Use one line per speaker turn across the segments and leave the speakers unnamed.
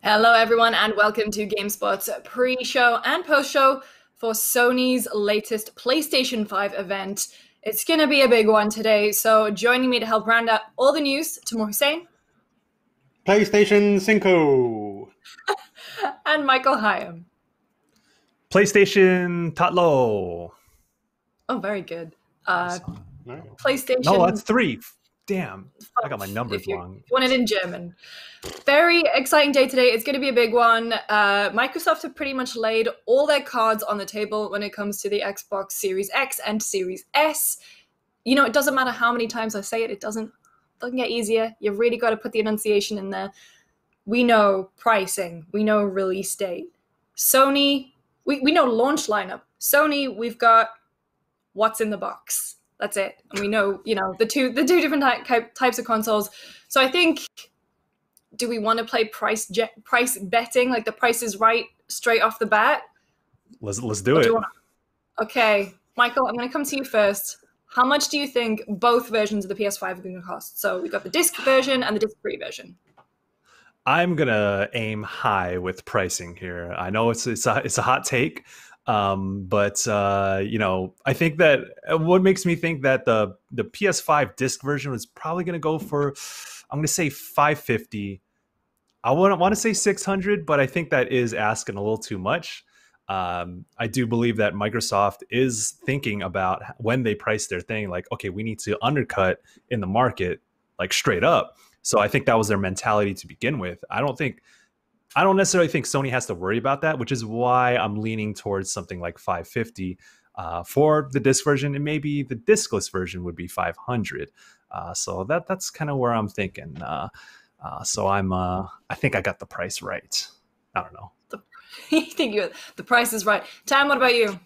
Hello, everyone, and welcome to GameSpot's pre-show and post-show for Sony's latest PlayStation 5 event. It's going to be a big one today, so joining me to help round out all the news, Timur Hussein.
PlayStation 5.
And Michael Hyam.
PlayStation Tatlo.
Oh, very good.
No.
PlayStation...
No, that's 3. Damn, I got my numbers wrong.
You want it in German. Very exciting day today. It's going to be a big one. Microsoft have pretty much laid all their cards on the table when it comes to the Xbox Series X and Series S. You know, it doesn't matter how many times I say it. It doesn't get easier. You've really got to put the enunciation in there. We know pricing. We know release date. Sony, we know launch lineup. Sony, we've got what's in the box. That's it. And we know, the two different types of consoles. So I think, do we want to play price betting, like the Price is Right straight off the bat?
Let's do it.
Okay, Michael, I'm going to come to you first. How much do you think both versions of the PS5 are going to cost? So we've got the disc version and the disc-free version.
I'm going to aim high with pricing here. I know it's a hot take. But I think that what makes me think that the PS5 disc version was probably going to go for, I'm going to say $550. I wouldn't want to say $600, but I think that is asking a little too much. I do believe that Microsoft is thinking about when they price their thing, like, okay, we need to undercut in the market, like straight up. So I think that was their mentality to begin with. I don't necessarily think Sony has to worry about that, which is why I'm leaning towards something like $550 for the disc version, and maybe the discless version would be $500. So that's kind of where I'm thinking. So I think I got the price right. I don't know.
You think the price is right. Tam, what about you?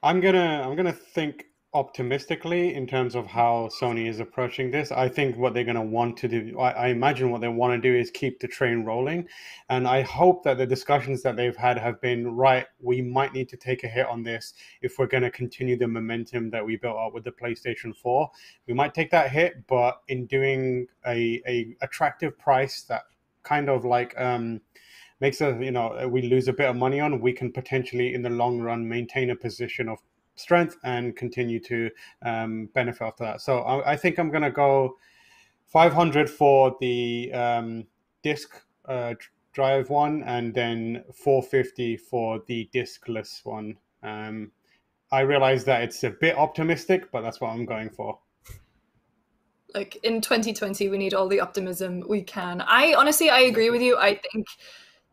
I'm gonna think optimistically in terms of how Sony is approaching this. I think what they're going to want to do, I imagine what they want to do is keep the train rolling. And I hope that the discussions that they've had have been, right, we might need to take a hit on this if we're going to continue the momentum that we built up with the PlayStation 4. We might take that hit, but in doing a attractive price that kind of like makes us, we lose a bit of money on, we can potentially in the long run maintain a position of strength and continue to benefit after that. So I think I'm going to go $500 for the disc drive one, and then $450 for the discless one. I realize that it's a bit optimistic, but that's what I'm going for.
Like in 2020, we need all the optimism we can. I agree with you. I think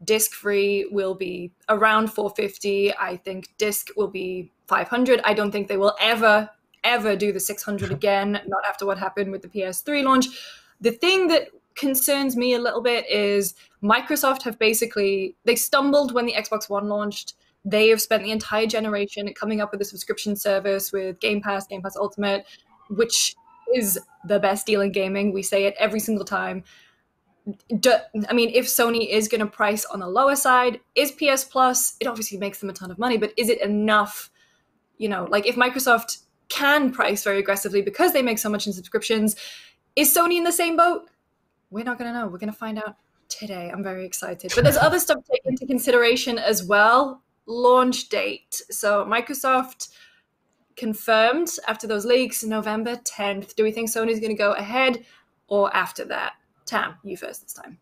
disc-free will be around $450. I think disc will be $500. I don't think they will ever do the $600 again, not after what happened with the PS3 launch. The thing that concerns me a little bit is Microsoft have they stumbled when the Xbox One launched. They have spent the entire generation coming up with a subscription service with Game Pass Ultimate, which is the best deal in gaming. We say it every single time. If Sony is going to price on the lower side, is PS Plus, it obviously makes them a ton of money, but is it enough? If Microsoft can price very aggressively because they make so much in subscriptions, is Sony in the same boat? We're not going to know. We're going to find out today. I'm very excited. But there's other stuff to take into consideration as well. Launch date. So Microsoft confirmed after those leaks, November 10th. Do we think Sony's going to go ahead or after that? Tam, you first this time.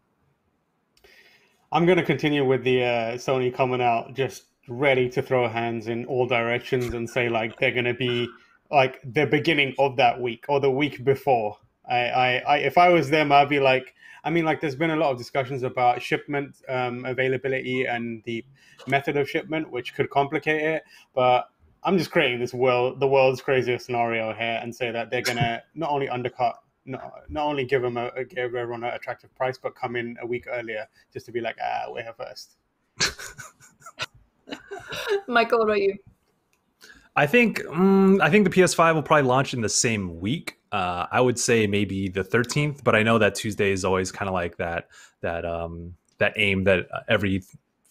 I'm going to continue with the Sony coming out just ready to throw hands in all directions and say like they're going to be like the beginning of that week or the week before. If I was them, I'd be like, I mean, like there's been a lot of discussions about shipment availability and the method of shipment, which could complicate it. But I'm just creating the world's craziest scenario here and say that they're going to not only undercut not only give everyone an attractive price, but come in a week earlier just to be like, we're here first.
Michael, what about you?
I think the PS5 will probably launch in the same week. I would say maybe the 13th, but I know that Tuesday is always kind of like that aim that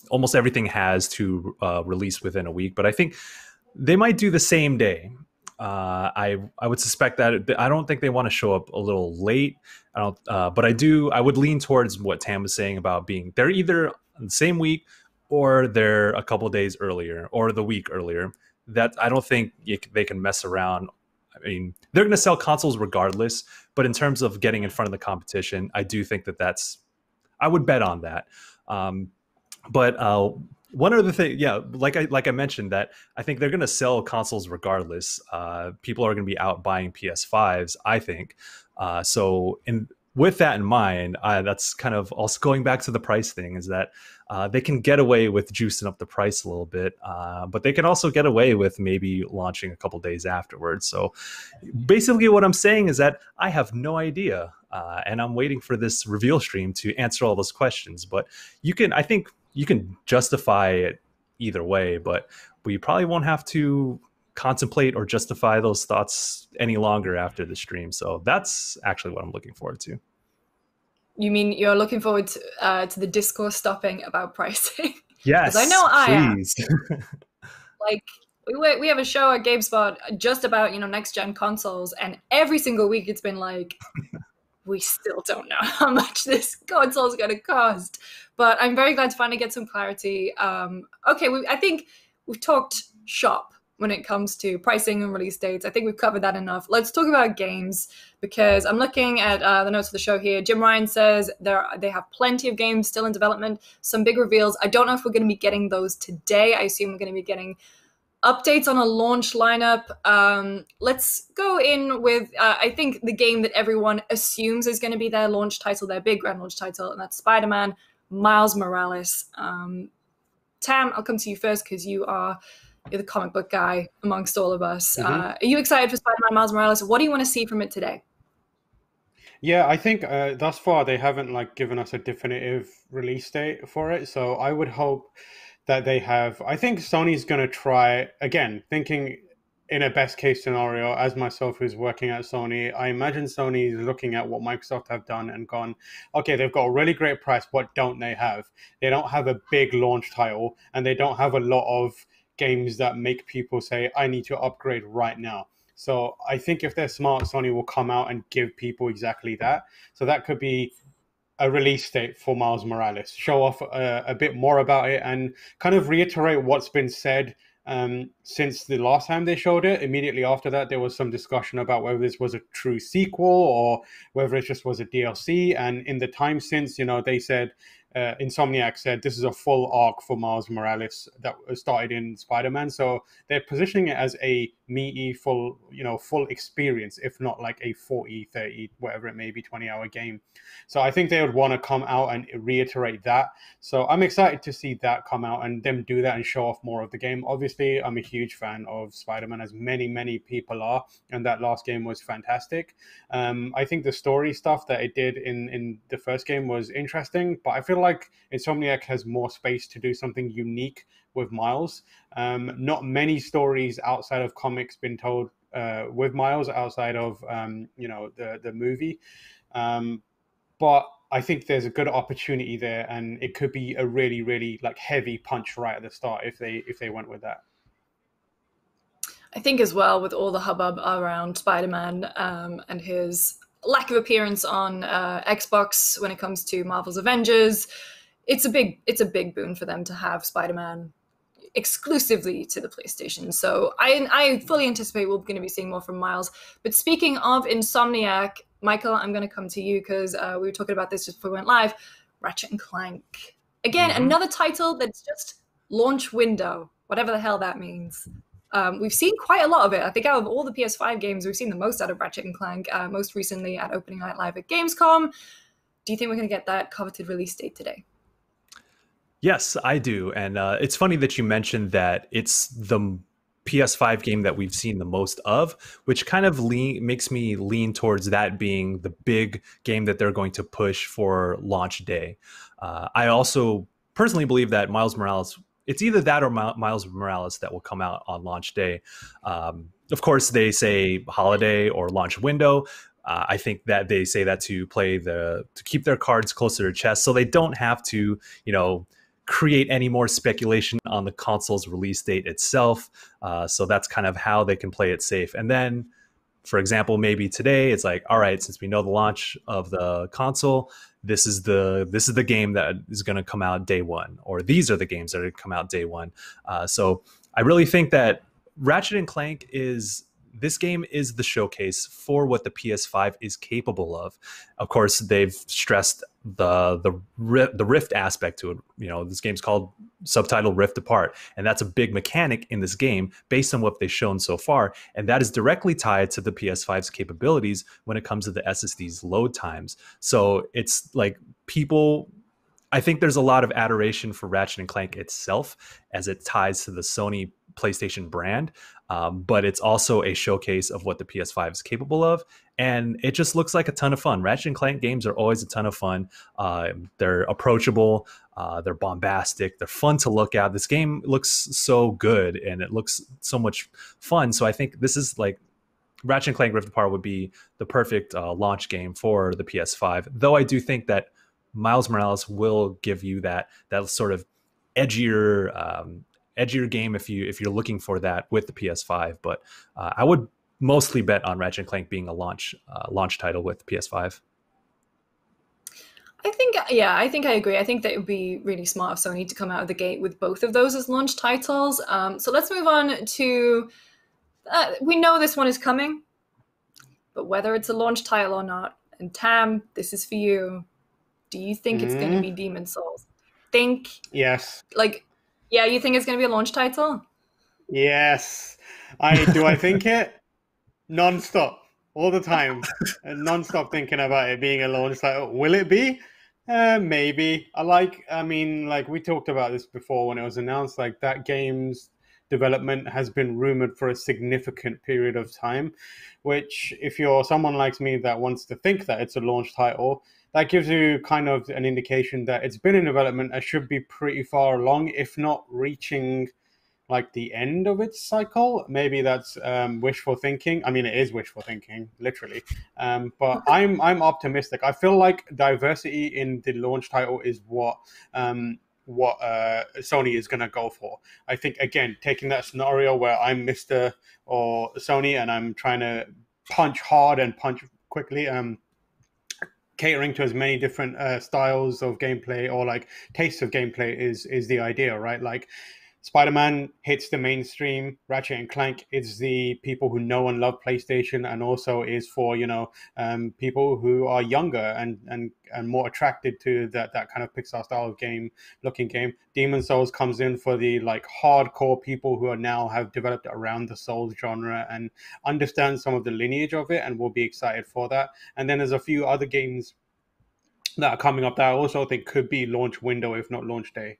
almost everything has to release within a week. But I think they might do the same day. I would suspect that I don't think they want to show up a little late. But I would lean towards what Tam was saying about they're either the same week or they're a couple days earlier or the week earlier. That I don't think they can mess around. I mean, they're going to sell consoles regardless, but in terms of getting in front of the competition, I do think I would bet on that. But one other thing, yeah, like I mentioned, that I think they're going to sell consoles regardless. People are going to be out buying PS5s, I think. With that in mind, that's kind of also going back to the price thing, is that they can get away with juicing up the price a little bit, but they can also get away with maybe launching a couple days afterwards. So basically what I'm saying is that I have no idea, and I'm waiting for this reveal stream to answer all those questions. But I think you can justify it either way, but we probably won't have to contemplate or justify those thoughts any longer after the stream. So that's actually what I'm looking forward to.
You mean you're looking forward to the discourse stopping about pricing?
Yes,
I know
please.
Like we have a show at GameSpot just about next gen consoles, and every single week it's been like, we still don't know how much this console is going to cost. But I'm very glad to finally get some clarity. Okay, I think we've talked shop when it comes to pricing and release dates. I think we've covered that enough. Let's talk about games, because I'm looking at the notes of the show here. Jim Ryan says they have plenty of games still in development, some big reveals. I don't know if we're going to be getting those today. I assume we're going to be getting updates on a launch lineup. Let's go in with, I think, the game that everyone assumes is going to be their launch title, their big grand launch title, and that's Spider-Man Miles Morales. Tam, I'll come to you first because you're the comic book guy amongst all of us.
Mm-hmm.
Are you excited for Spider-Man Miles Morales? What do you want to see from it today?
Yeah, I think thus far they haven't given us a definitive release date for it. So I would hope that they have. I think Sony's going to try, again, thinking in a best case scenario, as myself who's working at Sony, I imagine Sony is looking at what Microsoft have done and gone, okay, they've got a really great price. What don't they have? They don't have a big launch title, and they don't have a lot of games that make people say, I need to upgrade right now. So I think if they're smart, Sony will come out and give people exactly that. So that could be a release date for Miles Morales, show off a bit more about it, and kind of reiterate what's been said since the last time they showed it. Immediately after that, there was some discussion about whether this was a true sequel or whether it just was a DLC. And in the time since, they said, Insomniac said this is a full arc for Miles Morales that started in Spider-Man. So they're positioning it as a meaty, full experience, if not like a 40, 30, whatever it may be, 20-hour game. So I think they would want to come out and reiterate that. So I'm excited to see that come out and them do that and show off more of the game. Obviously, I'm a huge fan of Spider-Man, as many, many people are, and that last game was fantastic. I think the story stuff that it did in the first game was interesting, but I feel like Insomniac has more space to do something unique with Miles. Not many stories outside of comics been told with Miles outside of the movie. But I think there's a good opportunity there, and it could be a really, really heavy punch right at the start if they went with that.
I think as well, with all the hubbub around Spider-Man and his lack of appearance on Xbox when it comes to Marvel's Avengers, it's a big boon for them to have Spider-Man exclusively to the PlayStation. So I fully anticipate we're going to be seeing more from Miles. But speaking of Insomniac, Michael, I'm going to come to you because we were talking about this just before we went live. Ratchet and Clank. Again, another title that's just launch window, whatever the hell that means. We've seen quite a lot of it. I think out of all the PS5 games, we've seen the most out of Ratchet and Clank, most recently at Opening Night Live at Gamescom. Do you think we're going to get that coveted release date today?
Yes, I do. And it's funny that you mentioned that it's the PS5 game that we've seen the most of, which kind of makes me lean towards that being the big game that they're going to push for launch day. I also personally believe that Miles Morales, it's either that or Miles Morales that will come out on launch day. Of course, they say holiday or launch window. I think that they say that to keep their cards closer to their chest, so they don't have to, create any more speculation on the console's release date itself. So that's kind of how they can play it safe. And then, for example, maybe today it's like, all right, since we know the launch of the console, this is the game that is going to come out day one, or these are the games that are going to come out day one. So I really think that Ratchet and Clank this game is the showcase for what the PS5 is capable of. Of course, they've stressed the Rift aspect to it. This game's called subtitled Rift Apart, and that's a big mechanic in this game based on what they've shown so far, and that is directly tied to the PS5's capabilities when it comes to the SSD's load times. So it's like I think there's a lot of adoration for Ratchet and Clank itself as it ties to the Sony PlayStation brand, but it's also a showcase of what the PS5 is capable of, and it just looks like a ton of fun. Ratchet and Clank games are always a ton of fun. They're approachable, they're bombastic, they're fun to look at. This game looks so good, and it looks so much fun. So I think this is like Ratchet and Clank Rift Apart would be the perfect launch game for the PS5. Though I do think that Miles Morales will give you that sort of edgier game if you're looking for that with the PS5. But I would mostly bet on Ratchet and Clank being a launch title with PS5.
I think I agree. I think that it would be really smart of Sony to come out of the gate with both of those as launch titles. So let's move on to we know this one is coming, but whether it's a launch title or not, and Tam, this is for you. Do you think it's going to be Demon's Souls?
Yes.
Yeah, you think it's going to be a launch title?
Yes. I think it? Non-stop. All the time. Non-stop thinking about it being a launch title. Will it be? Maybe. We talked about this before when it was announced, like that game's development has been rumored for a significant period of time, which if you're someone like me that wants to think that it's a launch title, that gives you kind of an indication that it's been in development. It should be pretty far along, if not reaching like the end of its cycle. Maybe that's wishful thinking. I mean, it is wishful thinking, literally. But I'm optimistic. I feel like diversity in the launch title is what Sony is going to go for. I think, again, taking that scenario where I'm Mr. or Sony and I'm trying to punch hard and punch quickly, catering to as many different styles of gameplay or like tastes of gameplay is the idea, right? Like Spider-Man hits the mainstream. Ratchet and Clank is the people who know and love PlayStation, and also is for people who are younger and more attracted to that kind of Pixar style of looking game. Demon's Souls comes in for the like hardcore people who are now have developed around the Souls genre and understand some of the lineage of it and will be excited for that. And then there's a few other games that are coming up that I also think could be launch window, if not launch day.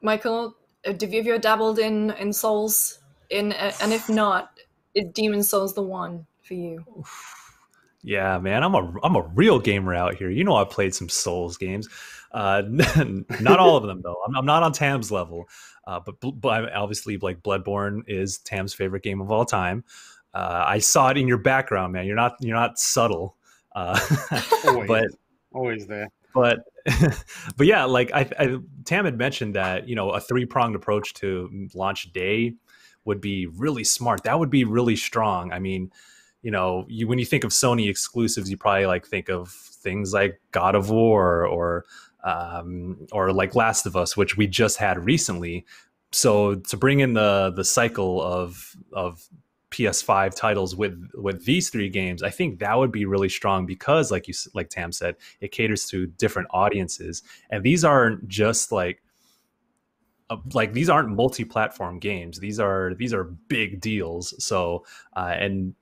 Michael, have you dabbled in Souls? And if not, is Demon's Souls the one for you?
Yeah, man, I'm a real gamer out here. I've played some Souls games. Not all of them though. I'm not on Tam's level. But obviously, like Bloodborne is Tam's favorite game of all time. I saw it in your background, man. You're not subtle.
Always there.
But yeah, like Tam had mentioned that a 3-pronged approach to launch day would be really smart. That would be really strong. I mean, when you think of Sony exclusives, you probably like think of things like God of War or like Last of Us, which we just had recently. So to bring in the cycle of PS5 titles with these three games, I think that would be really strong because, like Tam said, it caters to different audiences, and these aren't just like these aren't multi-platform games. These are big deals. So and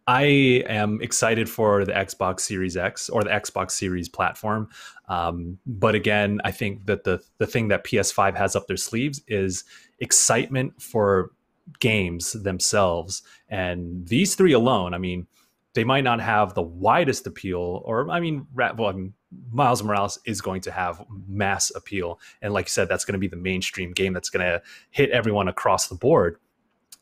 I am excited for the Xbox Series X or the Xbox Series platform. But again, I think that the thing that PS5 has up their sleeves is excitement for games themselves. And these three alone, I mean, they might not have the widest appeal, or Miles Morales is going to have mass appeal. And like you said, that's going to be the mainstream game that's going to hit everyone across the board.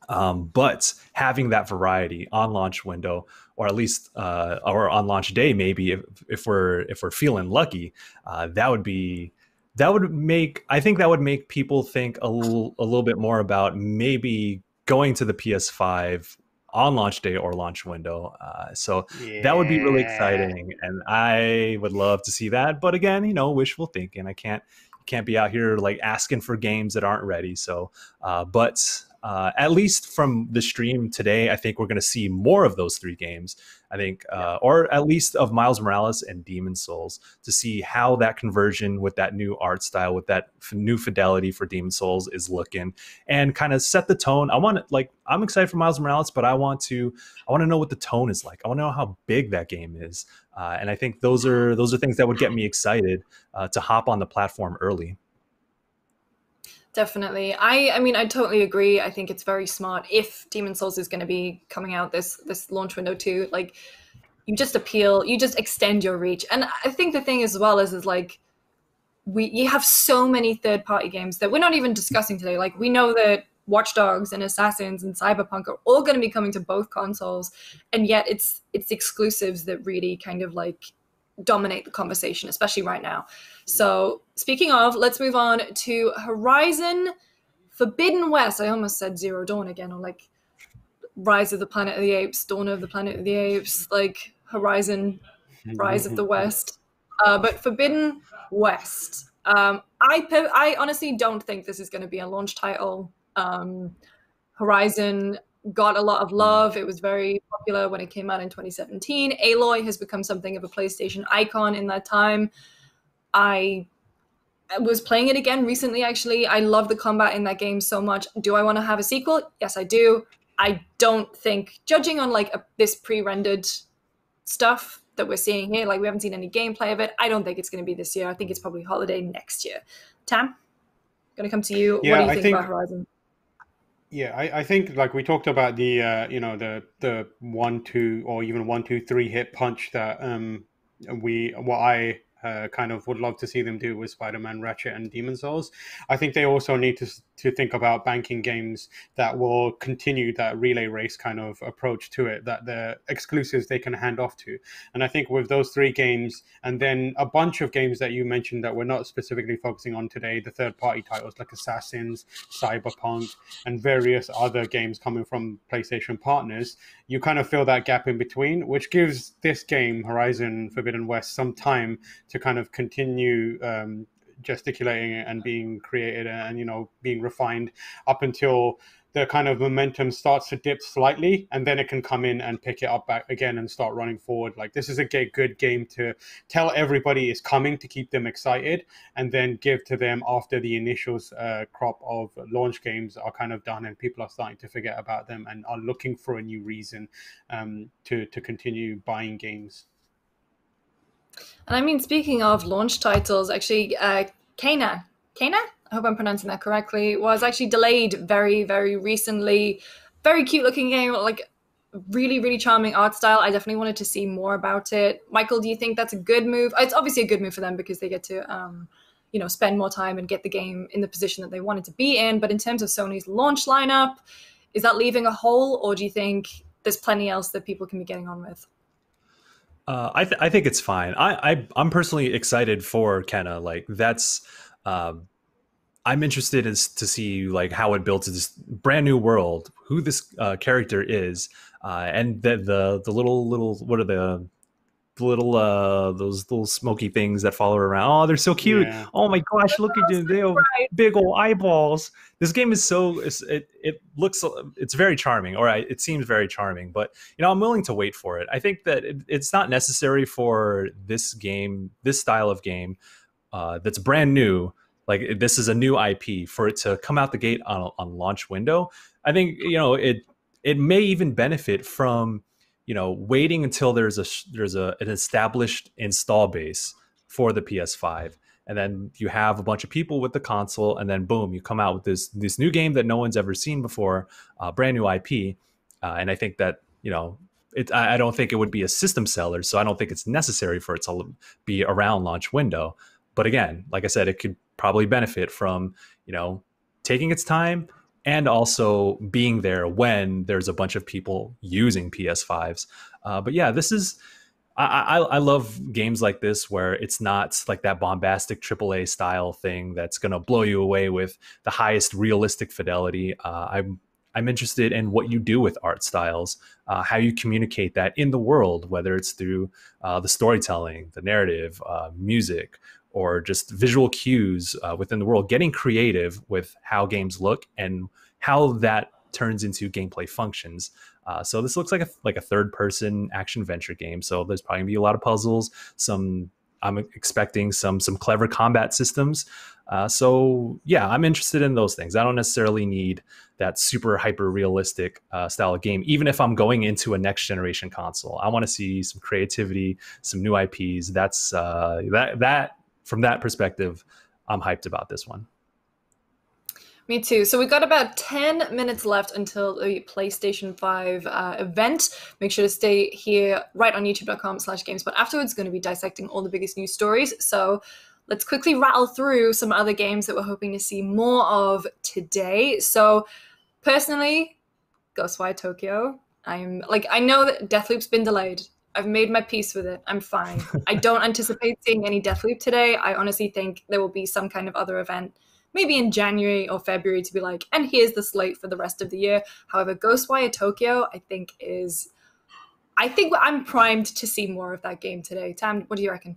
But having that variety on launch window, or at least or on launch day, maybe if we're feeling lucky, that would make people think a little bit more about maybe going to the PS5 on launch day or launch window. So that would be really exciting, and I would love to see that. But again, wishful thinking. I can't be out here like asking for games that aren't ready. So, but at least from the stream today, I think we're going to see more of those three games. I think, or at least of Miles Morales and Demon's Souls, to see how that conversion with that new art style, with that new fidelity for Demon's Souls is looking, and kind of set the tone. I'm excited for Miles Morales, but I want to know what the tone is like. I want to know how big that game is, and I think those are things that would get me excited to hop on the platform early.
Definitely. I mean, I totally agree. I think it's very smart if Demon's Souls is going to be coming out this launch window too. Like, you just extend your reach. And I think the thing as well is like, you have so many third-party games that we're not even discussing today. Like, we know that Watch Dogs and Assassins and Cyberpunk are all going to be coming to both consoles, and yet it's exclusives that really kind of like dominate the conversation, especially right now. So speaking of, let's move on to Horizon Forbidden West. I almost said Zero Dawn again, or like Rise of the Planet of the Apes, Dawn of the Planet of the Apes, like Horizon Rise of the West. But Forbidden West. I honestly don't think this is going to be a launch title. Horizon got a lot of love. It was very popular when it came out in 2017. Aloy has become something of a PlayStation icon in that time. I was playing it again recently, actually. I love the combat in that game so much. Do I want to have a sequel? Yes, I do. I don't think, judging on like this pre-rendered stuff that we're seeing here, like we haven't seen any gameplay of it, I don't think it's going to be this year. I think it's probably holiday next year. Tam, going to come to you.
Yeah,
what do you think about Horizon?
Yeah, I think like we talked about the the 1-2 or even 1-2-3 hit punch that I kind of would love to see them do with Spider-Man, Ratchet, and Demon's Souls. I think they also need to think about banking games that will continue that relay race kind of approach to it, that the exclusives they can hand off to. And I think with those three games, and then a bunch of games that you mentioned that we're not specifically focusing on today, the third-party titles like Assassins, Cyberpunk, and various other games coming from PlayStation partners, you kind of fill that gap in between, which gives this game, Horizon Forbidden West, some time to kind of continue gesticulating and being created and being refined up until the kind of momentum starts to dip slightly, and then it can come in and pick it up back again and start running forward. Like, this is a good game to tell everybody is coming, to keep them excited, and then give to them after the initial crop of launch games are kind of done and people are starting to forget about them and are looking for a new reason to continue buying games.
And I mean, speaking of launch titles, actually, Kena, I hope I'm pronouncing that correctly, was actually delayed very, very recently. Very cute looking game, like really, really charming art style. I definitely wanted to see more about it. Michael, do you think that's a good move? It's obviously a good move for them because they get to, spend more time and get the game in the position that they wanted to be in. But in terms of Sony's launch lineup, is that leaving a hole, or do you think there's plenty else that people can be getting on with?
I think it's fine. I'm personally excited for Kena. Like, that's I'm interested to see like how it builds this brand new world. who this character is, and the little what are the little those little smoky things that follow around. Oh, they're so cute.
Yeah.
Oh my gosh, look at them. They have big old eyeballs. This game is it looks, it's very charming, or it seems very charming, but I'm willing to wait for it. I think that it's not necessary for this game, this style of game, that's brand new. Like, this is a new IP, for it to come out the gate on launch window. I think it may even benefit from waiting until there's an established install base for the PS5, and then you have a bunch of people with the console, and then boom, you come out with this new game that no one's ever seen before, brand new IP, and I think that I don't think it would be a system seller, so I don't think it's necessary for it to be around launch window. But again, like I said, it could probably benefit from taking its time, and also being there when there's a bunch of people using PS5s. But yeah, this is, I love games like this where it's not like that bombastic AAA style thing that's going to blow you away with the highest realistic fidelity. I'm interested in what you do with art styles, how you communicate that in the world, whether it's through the storytelling, the narrative, music, or just visual cues within the world, getting creative with how games look and how that turns into gameplay functions. So this looks like a third-person action-adventure game. So there's probably gonna be a lot of puzzles. I'm expecting some clever combat systems. So yeah, I'm interested in those things. I don't necessarily need that super hyper-realistic style of game, even if I'm going into a next-generation console. I want to see some creativity, some new IPs. That's that. From that perspective, I'm hyped about this one.
Me too. So we've got about 10 minutes left until the PlayStation 5 event. Make sure to stay here right on youtube.com/GameSpot. Afterwards, going to be dissecting all the biggest news stories. So let's quickly rattle through some other games that we're hoping to see more of today. So personally, Ghostwire Tokyo. I know that Deathloop's been delayed. I've made my peace with it. I'm fine. I don't anticipate seeing any Deathloop today. I honestly think there will be some kind of other event, maybe in January or February, to be like, and here's the slate for the rest of the year. However, Ghostwire Tokyo, I think I'm primed to see more of that game today. Tam, what do you reckon?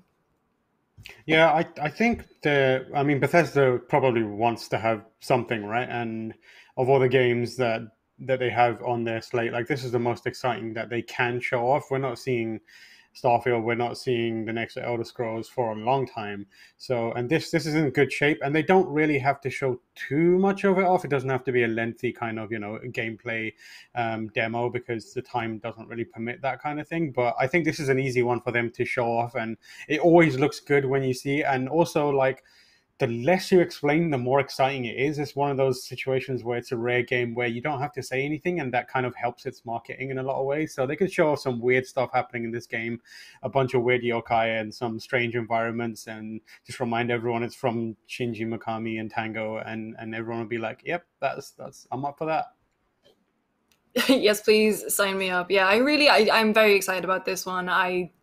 Yeah, I think Bethesda probably wants to have something, right? And of all the games that they have on their slate, like, this is the most exciting that they can show off. We're not seeing Starfield, we're not seeing the next Elder Scrolls for a long time. So, and this is in good shape, and they don't really have to show too much of it off. It doesn't have to be a lengthy kind of gameplay demo, because the time doesn't really permit that kind of thing. But I think this is an easy one for them to show off, and it always looks good when you see it. And also, like, the less you explain, the more exciting it is. It's one of those situations where it's a rare game where you don't have to say anything, and that kind of helps its marketing in a lot of ways. So they could show off some weird stuff happening in this game, a bunch of weird yokai and some strange environments, and just remind everyone it's from Shinji Mikami and Tango, and everyone will be like, yep, that's I'm up for that.
Yes, please sign me up. Yeah, I'm very excited about this one. I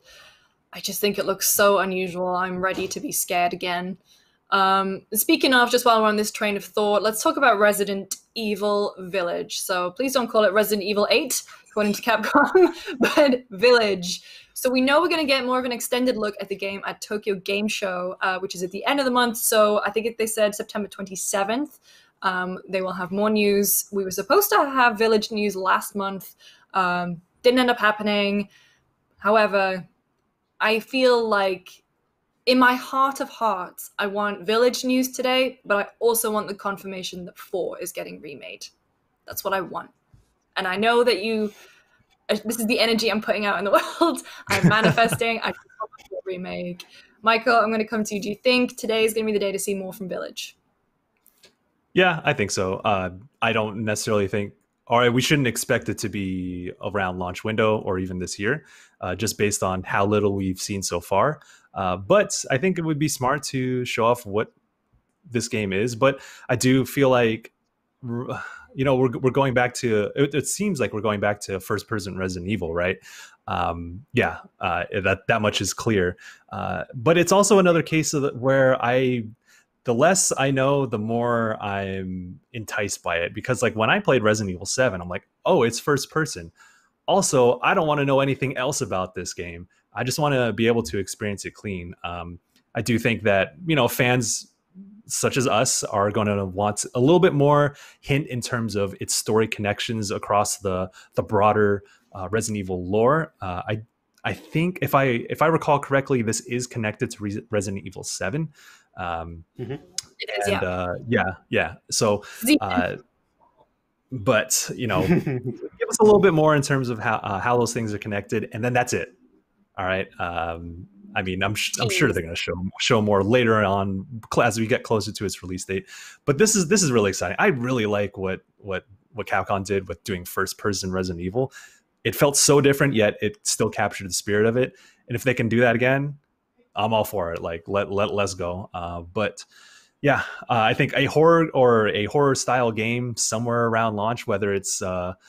just think it looks so unusual. I'm ready to be scared again. Speaking of, just while we're on this train of thought, let's talk about Resident Evil Village. So please don't call it Resident Evil 8, according to Capcom, but Village. So we know we're going to get more of an extended look at the game at Tokyo Game Show, which is at the end of the month. So I think they said September 27th. They will have more news. We were supposed to have Village news last month. Didn't end up happening. However, I feel like, in my heart of hearts, I want Village news today, but I also want the confirmation that 4 is getting remade. That's what I want. And I know that this is the energy I'm putting out in the world. I'm manifesting. I want a remake. Michael, I'm going to come to you. Do you think today is going to be the day to see more from Village?
Yeah, I think so. I don't necessarily think, or we shouldn't expect it to be around launch window or even this year, just based on how little we've seen so far. But I think it would be smart to show off what this game is. But I do feel like, we're going back to, it seems like we're going back to first-person Resident Evil, right? That much is clear. But it's also another case of where the less I know, the more I'm enticed by it. Because like when I played Resident Evil 7, I'm like, oh, it's first person. Also, I don't want to know anything else about this game. I just want to be able to experience it clean. I do think that, you know, fans such as us are going to want a little bit more hint in terms of its story connections across the broader Resident Evil lore. I think if I recall correctly, this is connected to Resident Evil 7.
Mm-hmm.
It is,
And yeah. So, but you know, give us a little bit more in terms of how those things are connected, and then that's it. All right. I mean, I'm sure they're going to show more later on as we get closer to its release date. But this is really exciting. I really like what Capcom did with doing first person Resident Evil. It felt so different, yet it still captured the spirit of it. And if they can do that again, I'm all for it. Like let's go. But yeah, I think a horror style game somewhere around launch, whether it's Ghostwire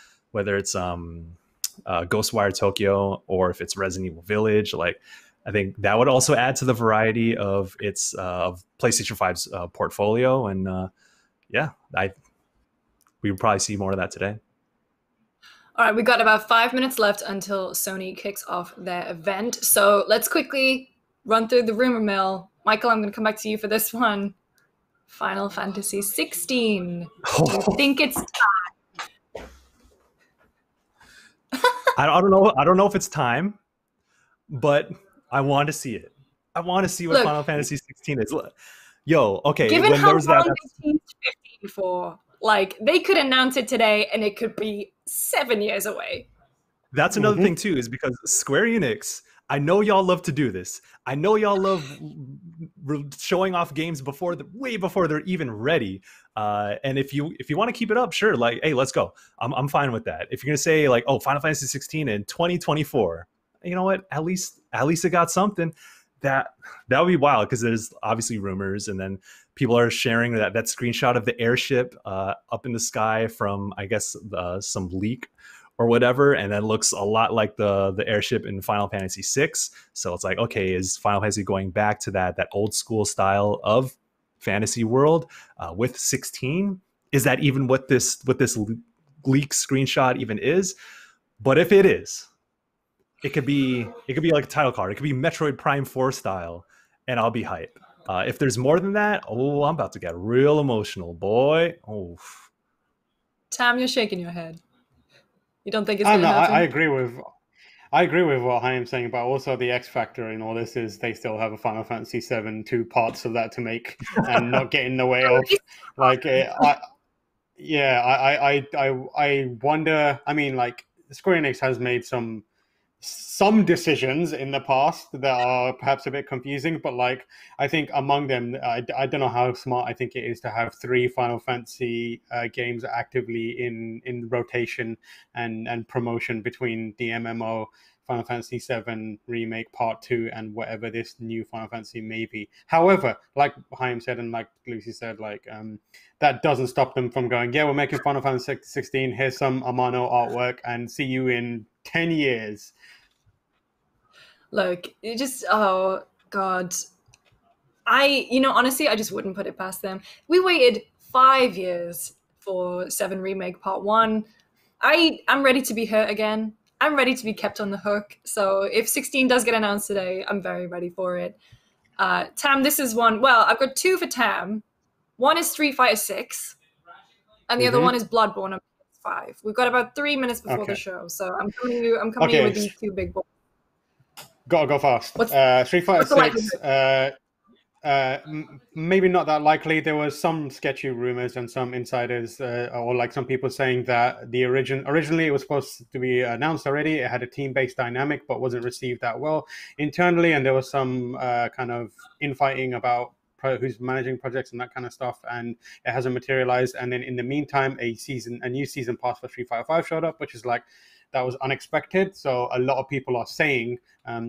Tokyo or if it's Resident Evil Village, like I think that would also add to the variety of its of PlayStation 5's portfolio. And yeah, we would probably see more of that today.
All right, we got about 5 minutes left until Sony kicks off their event. So let's quickly run through the rumor mill. Michael, I'm going to come back to you for this one. Final Fantasy 16. Do you think it's time?
I don't know. I don't know if it's time, but I want to see it. I want to see what Final Fantasy 16 is. Yo, okay.
Given how long they teased 15 for, like, they could announce it today and it could be 7 years away.
That's another thing too, is because Square Enix, I know y'all love to do this. I know y'all love showing off games way before they're even ready. And if you want to keep it up, sure, like, hey, let's go. I'm fine with that. If you're gonna say like, oh, Final Fantasy 16 in 2024, you know what? At least it got something. That would be wild, because there's obviously rumors, and then people are sharing that screenshot of the airship up in the sky from, I guess, some leak or whatever, and that looks a lot like the airship in Final Fantasy VI. So it's like, okay, is Final Fantasy going back to that old school style of fantasy world with 16? Is that even what this leak screenshot even is? But if it is, it could be like a title card. It could be Metroid Prime 4 style, and I'll be hype. If there's more than that, oh, I'm about to get real emotional, boy. Oh,
Tam, you're shaking your head. You don't think it's going to happen?
I agree with what Chaim's saying, but also the X factor in all this is they still have a Final Fantasy VII 2 parts of that to make and not get in the way of, like, I wonder. I mean, like, Square Enix has made some decisions in the past that are perhaps a bit confusing, but like, I think among them, I don't know how smart I think it is to have 3 Final Fantasy games actively in rotation and promotion between the MMO, Final Fantasy VII Remake Part 2, and whatever this new Final Fantasy may be. However, like Chaim said and like Lucy said, like, that doesn't stop them from going, yeah, we're making Final Fantasy 16, here's some Amano artwork, and see you in 10 years.
Look, it just, oh God. Honestly, I just wouldn't put it past them. We waited 5 years for 7 Remake Part 1. I'm ready to be hurt again. I'm ready to be kept on the hook. So if 16 does get announced today, I'm very ready for it. Tam, this is one. Well, I've got 2 for Tam. One is Street Fighter 6, and the other one is Bloodborne on PS5. We've got about 3 minutes before the show, so I'm coming to you with these 2 big boys.
Gotta go fast. Street Fighter 6, maybe not that likely. There was some sketchy rumors and some insiders, or like some people saying that originally it was supposed to be announced already. It had a team-based dynamic, but wasn't received that well internally, and there was some kind of infighting about who's managing projects and that kind of stuff, and it hasn't materialized. And then in the meantime, a new season pass for Street Fighter 5 showed up, which is like, that was unexpected. So a lot of people are saying,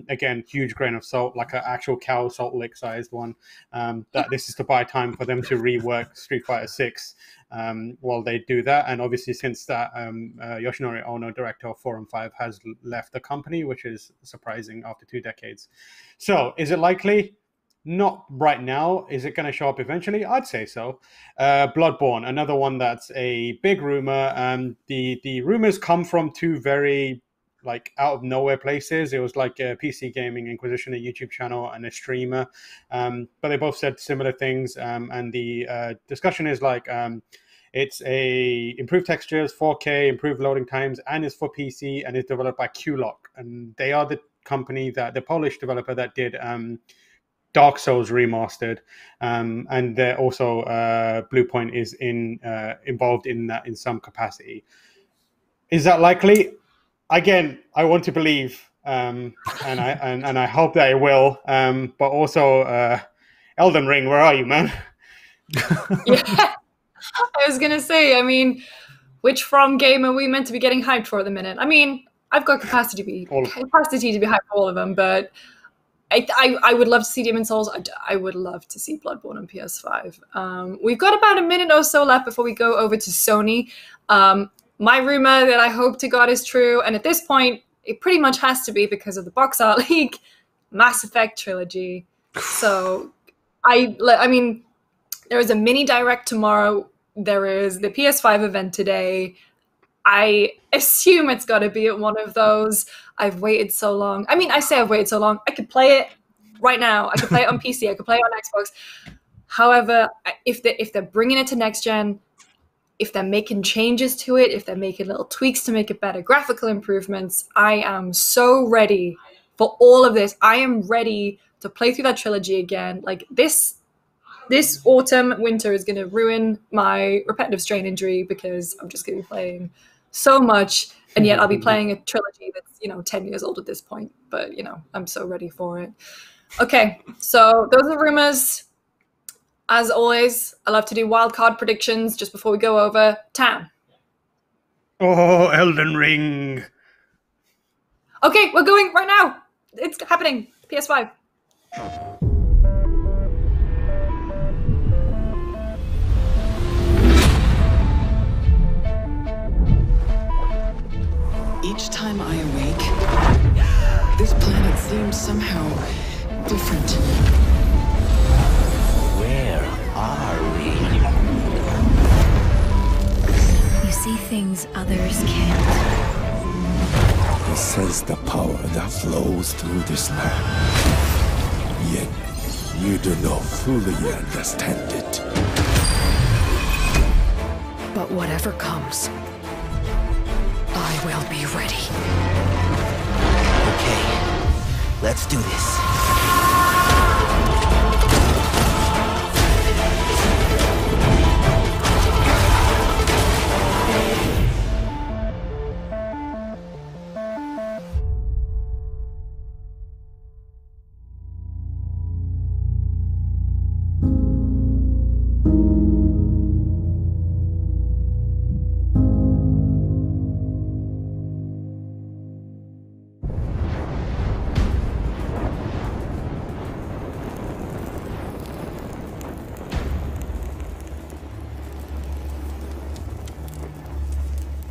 again, huge grain of salt, like an actual cow salt lick sized one, that this is to buy time for them to rework Street Fighter 6 while they do that. And obviously, since that, Yoshinori Ono, director of 4 and 5, has left the company, which is surprising after 2 decades. So is it likely? Not right now. Is it going to show up eventually? I'd say so. Bloodborne, another one that's a big rumor. The rumors come from two very like out of nowhere places. It was like a PC Gaming Inquisition, a YouTube channel, and a streamer. But they both said similar things. And the discussion is like it's a improved textures, 4K, improved loading times, and it's for PC and it's developed by Q-Lock. And they are the company the Polish developer that did Dark Souls Remastered, and they're also Bluepoint is involved in that in some capacity. Is that likely? Again, I want to believe, and I hope that it will. But also, Elden Ring, where are you, man?
Yeah, I was gonna say. I mean, which From game are we meant to be getting hyped for at the minute? I mean, I've got capacity to be hyped for all of them, but I would love to see Demon's Souls. I would love to see Bloodborne on PS5. We've got about a minute or so left before we go over to Sony. My rumor that I hope to God is true, and at this point, it pretty much has to be because of the box art leak, Mass Effect trilogy. So, I mean, there is a mini direct tomorrow. There is the PS5 event today. I assume it's got to be at one of those. I've waited so long. I mean, I say I've waited so long. I could play it right now. I could play it on PC. I could play it on Xbox. However, if they're bringing it to next gen, if they're making changes to it, if they're making little tweaks to make it better, graphical improvements, I am so ready for all of this. I am ready to play through that trilogy again. Like this autumn, winter is going to ruin my repetitive strain injury because I'm just going to be playing so much, and yet I'll be playing a trilogy that's 10 years old at this point. But I'm so ready for it. Okay, so those are rumors. As always, I love to do wildcard predictions just before we go over. Tam.
Oh, Elden Ring.
Okay, we're going right now. It's happening. PS5.
Each time I awake, this planet seems somehow different.
Where are we?
You see things others can't.
You sense the power that flows through this land. Yet, you do not fully understand it.
But whatever comes, I will be ready.
Okay, let's do this.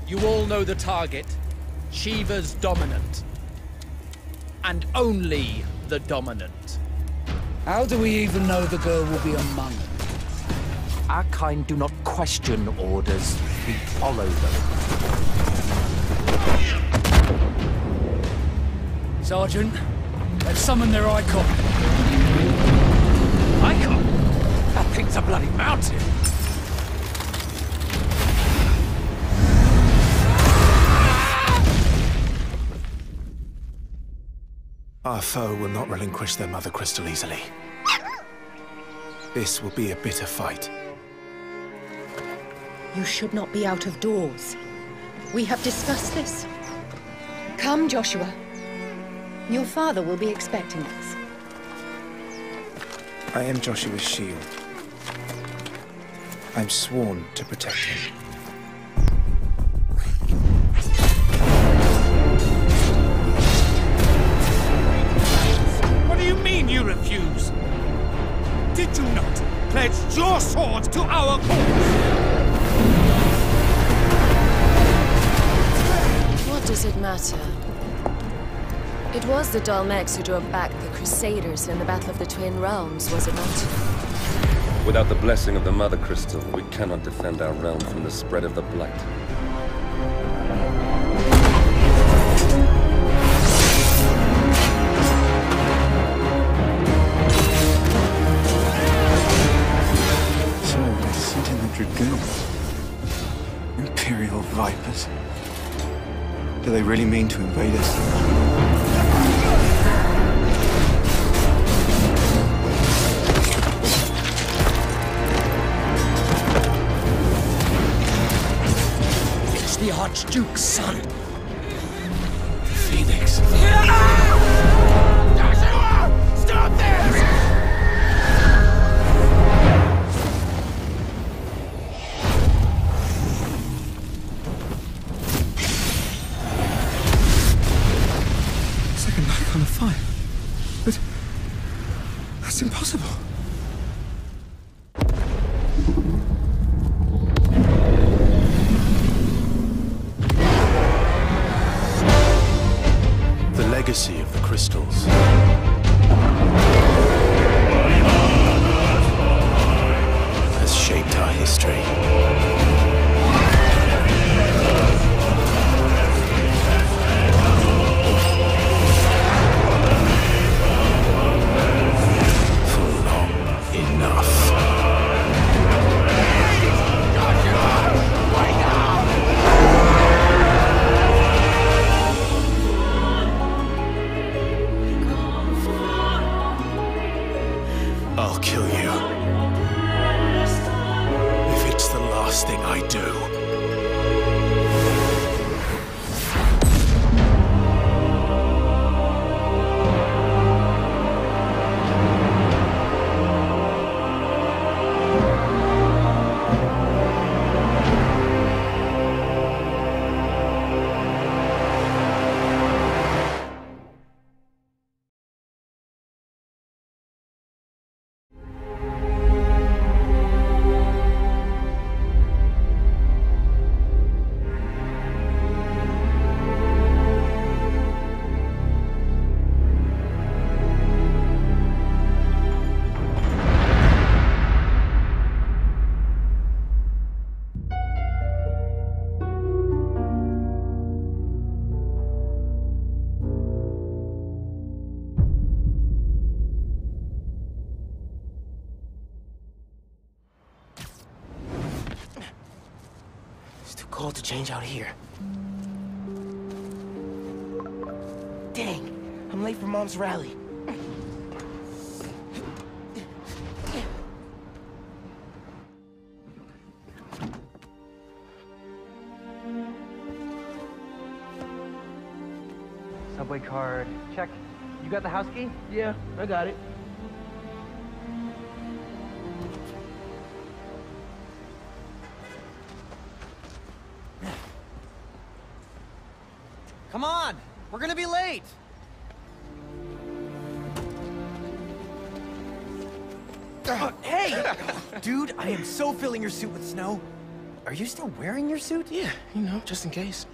You all know the target. Shiva's dominant. And only the dominant.
How do we even know the girl will be among them?
Our kind do not question orders, we follow them.
Sergeant, they've summoned their icon.
Icon? That thing's a bloody mountain!
Our foe will not relinquish their mother crystal easily. This will be a bitter fight.
You should not be out of doors. We have discussed this. Come, Joshua. Your father will be expecting us.
I am Joshua's shield. I'm sworn to protect him.
What do you mean you refuse? Did you not pledge your sword to our cause?
What does it matter?
It was the Dalmex who drove back the Crusaders in the Battle of the Twin Realms, was it not?
Without the blessing of the Mother Crystal, we cannot defend our realm from the spread of the Blight.
So, I sent in the Dragoons. Imperial Vipers. Do they really mean to invade us?
The Archduke's son.
Phoenix.
Joshua! Stop this!
It's like a knife on a fire. But that's impossible.
The legacy of the crystals has shaped our history. For long enough. I'll kill you. If it's the last thing I do.
Cold to change out here. Dang, I'm late for Mom's rally.
Subway card, check. You got the house key?
Yeah, I got it.
Come on! We're gonna be late! Hey! Dude, I am so filling your suit with snow. Are you still wearing your suit?
Yeah, you know, just in case.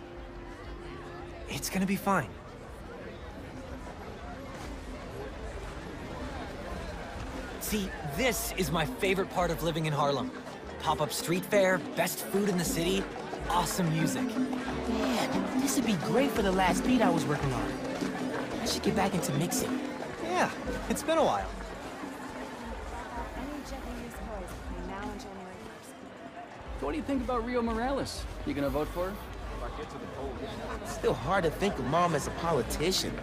It's gonna be fine. See, this is my favorite part of living in Harlem. Pop-up street fair, best food in the city, awesome music.
Man, this would be great for the last beat I was working on. I should get back into mixing.
Yeah, it's been a while.
So what do you think about Rio Morales? You gonna vote for her?
It's still hard to think of Mom as a politician.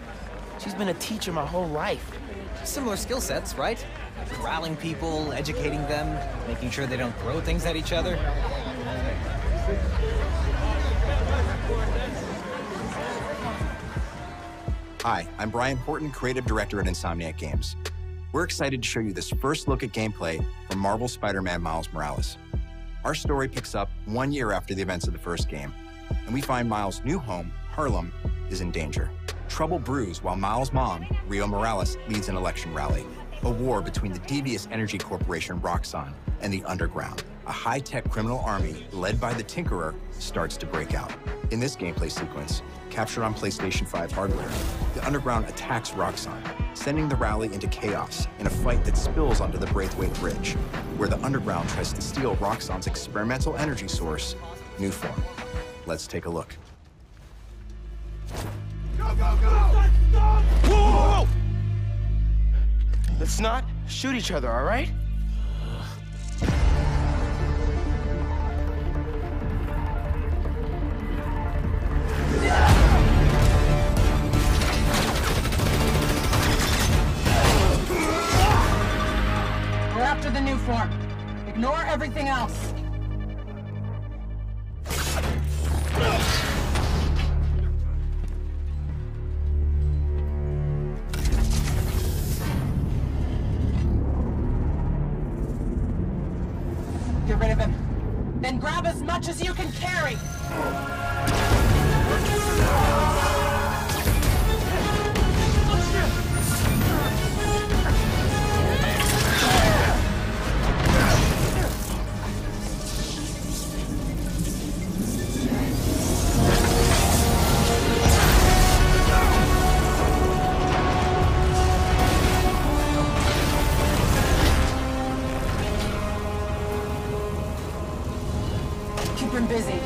She's been a teacher my whole life.
Similar skill sets, right? Corralling people, educating them, making sure they don't throw things at each other.
Hi, I'm Brian Horton, Creative Director at Insomniac Games. We're excited to show you this first look at gameplay from Marvel's Spider-Man Miles Morales. Our story picks up 1 year after the events of the first game, and we find Miles' new home, Harlem, is in danger. Trouble brews while Miles' mom, Rio Morales, leads an election rally. a war between the devious energy corporation Roxxon and the Underground. A high-tech criminal army led by the Tinkerer starts to break out. In this gameplay sequence, captured on PlayStation 5 hardware, the Underground attacks Roxxon, sending the rally into chaos in a fight that spills onto the Braithwaite Bridge, where the Underground tries to steal Roxxon's experimental energy source, Newform. Let's take a look.
Go, go, go! Whoa, whoa, whoa! Let's not shoot each other, all right?
We're after the new form. Ignore everything else. Get rid of him. Then grab as much as you can carry. Keep him busy.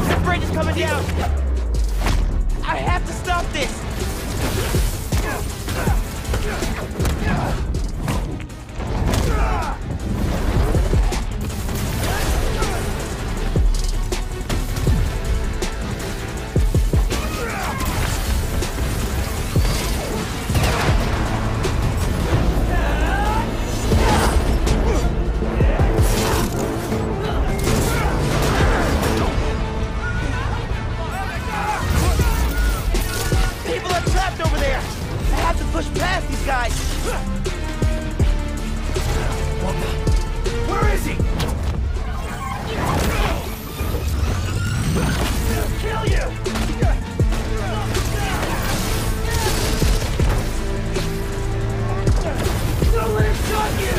That bridge is coming down! I have to stop this! People are trapped over there! I have to push past these guys! Where is he? Kill you! Don't let him shot you!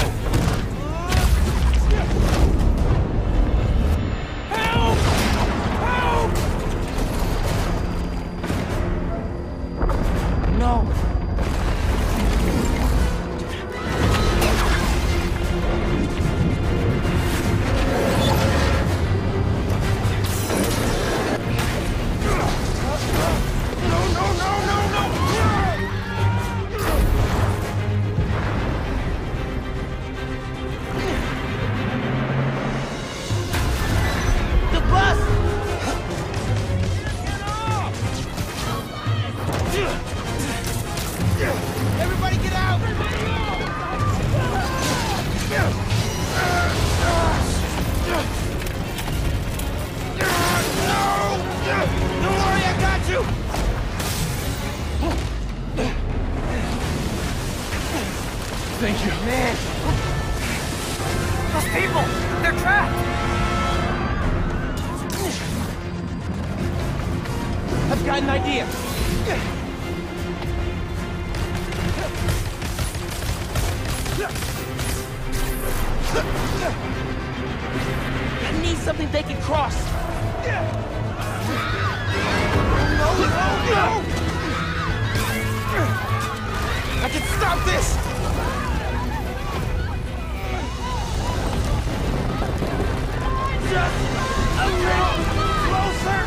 Help! Help! No. The bus! Everybody get out! No! Don't worry, I got you!
Thank you.
Man! Those people! They're trapped! I've got an idea! I need something they can cross! No, no, no! I can stop this! Just a little closer!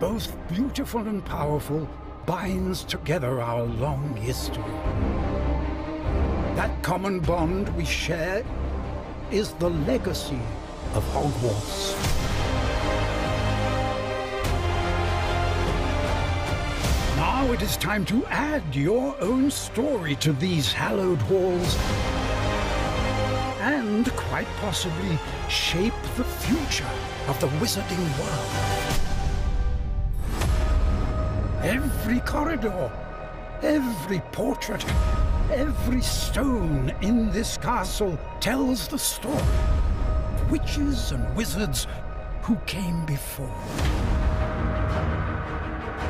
both beautiful and powerful, binds together our long history. That common bond we share is the legacy of Hogwarts. Now it is time to add your own story to these hallowed halls and, quite possibly, shape the future of the wizarding world. Every corridor, every portrait, every stone in this castle tells the story of witches and wizards who came before.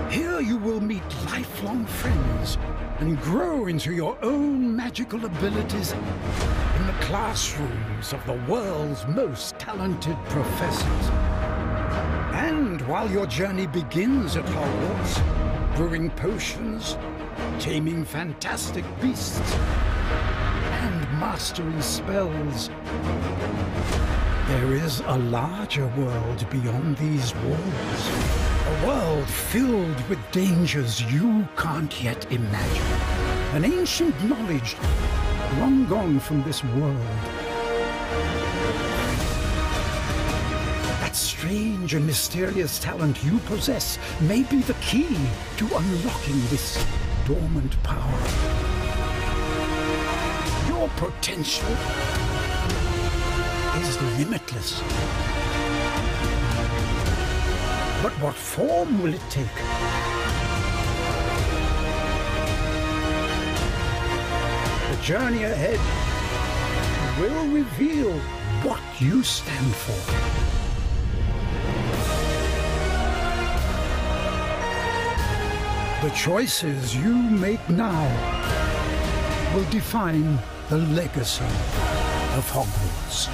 Here you will meet lifelong friends and grow into your own magical abilities in the classrooms of the world's most talented professors. And while your journey begins at Hogwarts, brewing potions, taming fantastic beasts, and mastering spells, there is a larger world beyond these walls. A world filled with dangers you can't yet imagine. An ancient knowledge long gone from this world. That strange and mysterious talent you possess may be the key to unlocking this dormant power. Your potential is limitless. But what form will it take? The journey ahead will reveal what you stand for. The choices you make now will define the legacy of Hogwarts.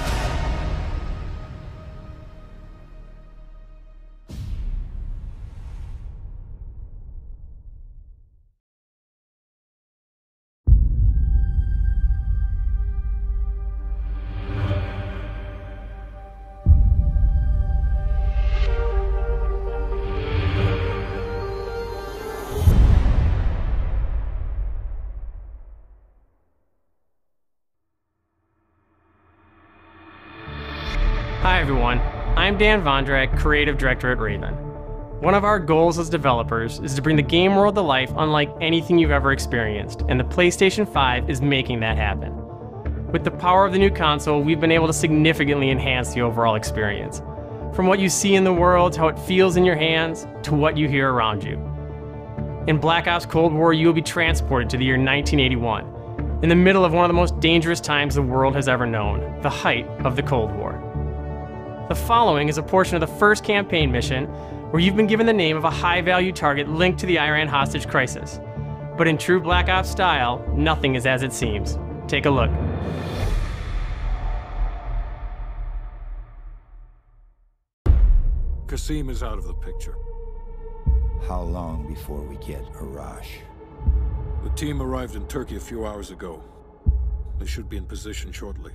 Hi everyone, I'm Dan Vondrak, Creative Director at Raven. One of our goals as developers is to bring the game world to life unlike anything you've ever experienced, and the PlayStation 5 is making that happen. With the power of the new console, we've been able to significantly enhance the overall experience. From what you see in the world, to how it feels in your hands, to what you hear around you. In Black Ops Cold War, you will be transported to the year 1981, in the middle of one of the most dangerous times the world has ever known, the height of the Cold War. The following is a portion of the first campaign mission where you've been given the name of a high-value target linked to the Iran hostage crisis. But in true Black Ops style, nothing is as it seems. Take a look.
Kasim is out of the picture.
How long before we get Arash?
The team arrived in Turkey a few hours ago. They should be in position shortly.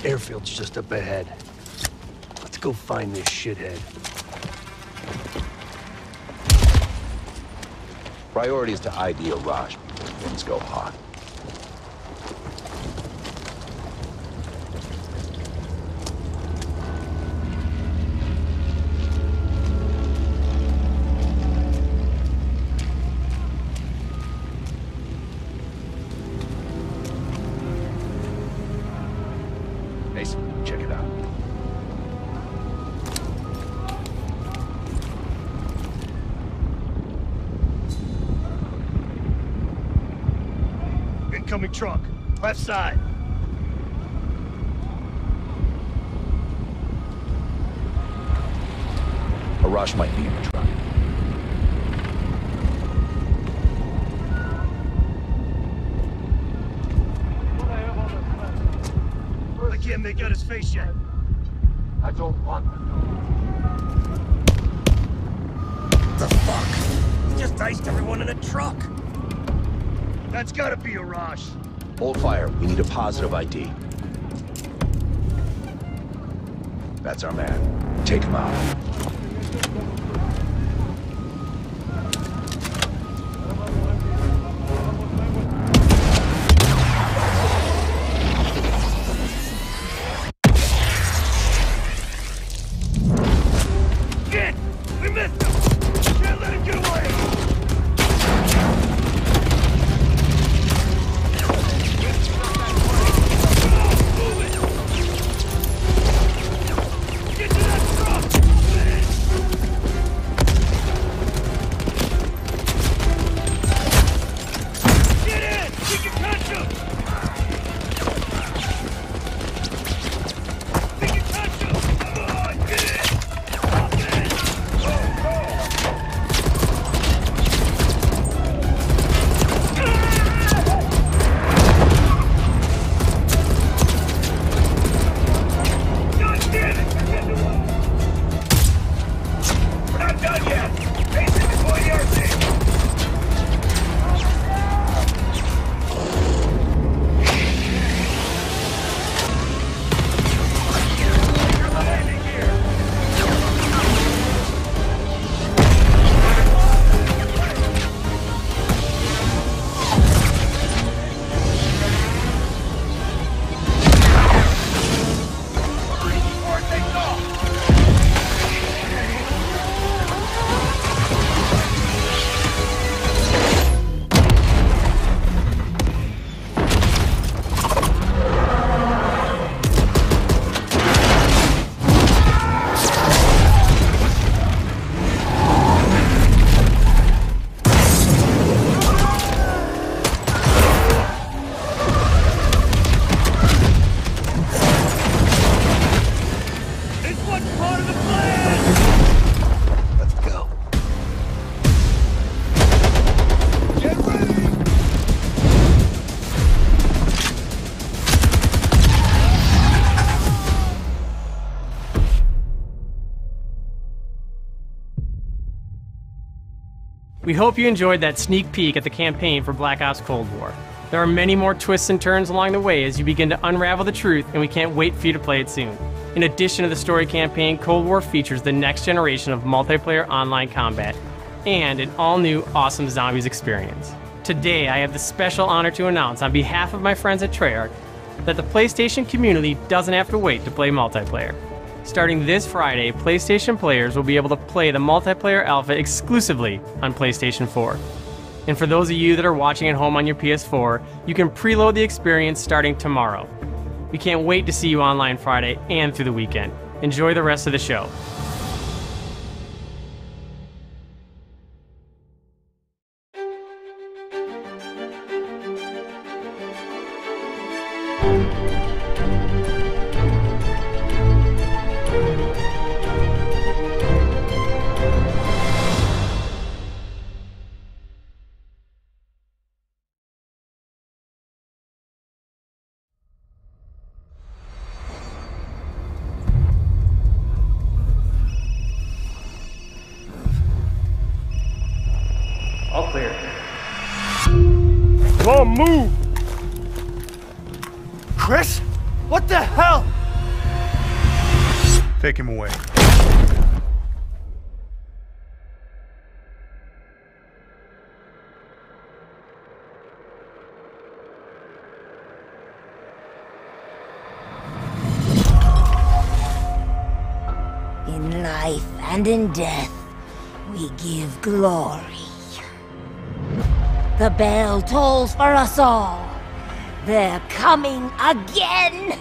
Airfield's just up ahead. Let's go find this shithead.
Priority is to ID Arash before things go hot. Check it out.
Incoming truck, left side.
Arash might be in the truck.
I can't make out his face yet.
I don't want to know.
The fuck?
Just iced everyone in a truck. That's gotta be a Rosh.
Hold fire. We need a positive ID. That's our man. Take him out.
Shit! We missed him! Can't let him get away! Get to that truck! Get in! We can catch him! We can catch him! Come on, get in! Hop in! God damn it! We're getting away! We're not done yet! Basic before the RC! This one's part of the plan!
Let's go.
Get ready!
We hope you enjoyed that sneak peek at the campaign for Black Ops Cold War. There are many more twists and turns along the way as you begin to unravel the truth, and we can't wait for you to play it soon. In addition to the story campaign, Cold War features the next generation of multiplayer online combat and an all-new awesome zombies experience. Today, I have the special honor to announce on behalf of my friends at Treyarch that the PlayStation community doesn't have to wait to play multiplayer. Starting this Friday, PlayStation players will be able to play the multiplayer alpha exclusively on PlayStation 4. And for those of you that are watching at home on your PS4, you can preload the experience starting tomorrow. We can't wait to see you online Friday and through the weekend. Enjoy the rest of the show. All clear.
Come on, move! Chris? What the hell? Take him away.
In life and in death, we give glory. The bell tolls for us all. They're coming again!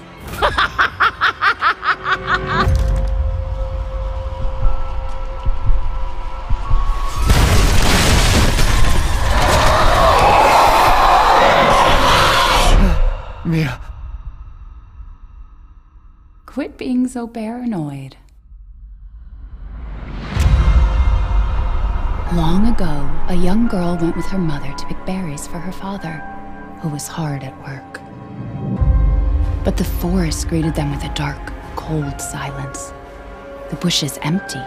Mia. Quit being so paranoid. Long ago, a young girl went with her mother to pick berries for her father, who was hard at work. But the forest greeted them with a dark, cold silence. The bushes empty.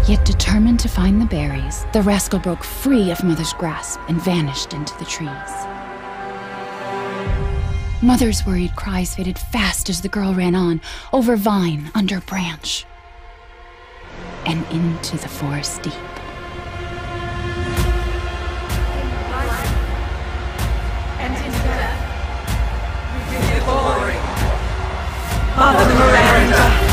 Yet determined to find the berries, the rascal broke free of Mother's grasp and vanished into the trees. Mother's worried cries faded fast as the girl ran on, over vine, under branch, and into the forest deep.
And in death, we give you glory. Mother Miranda.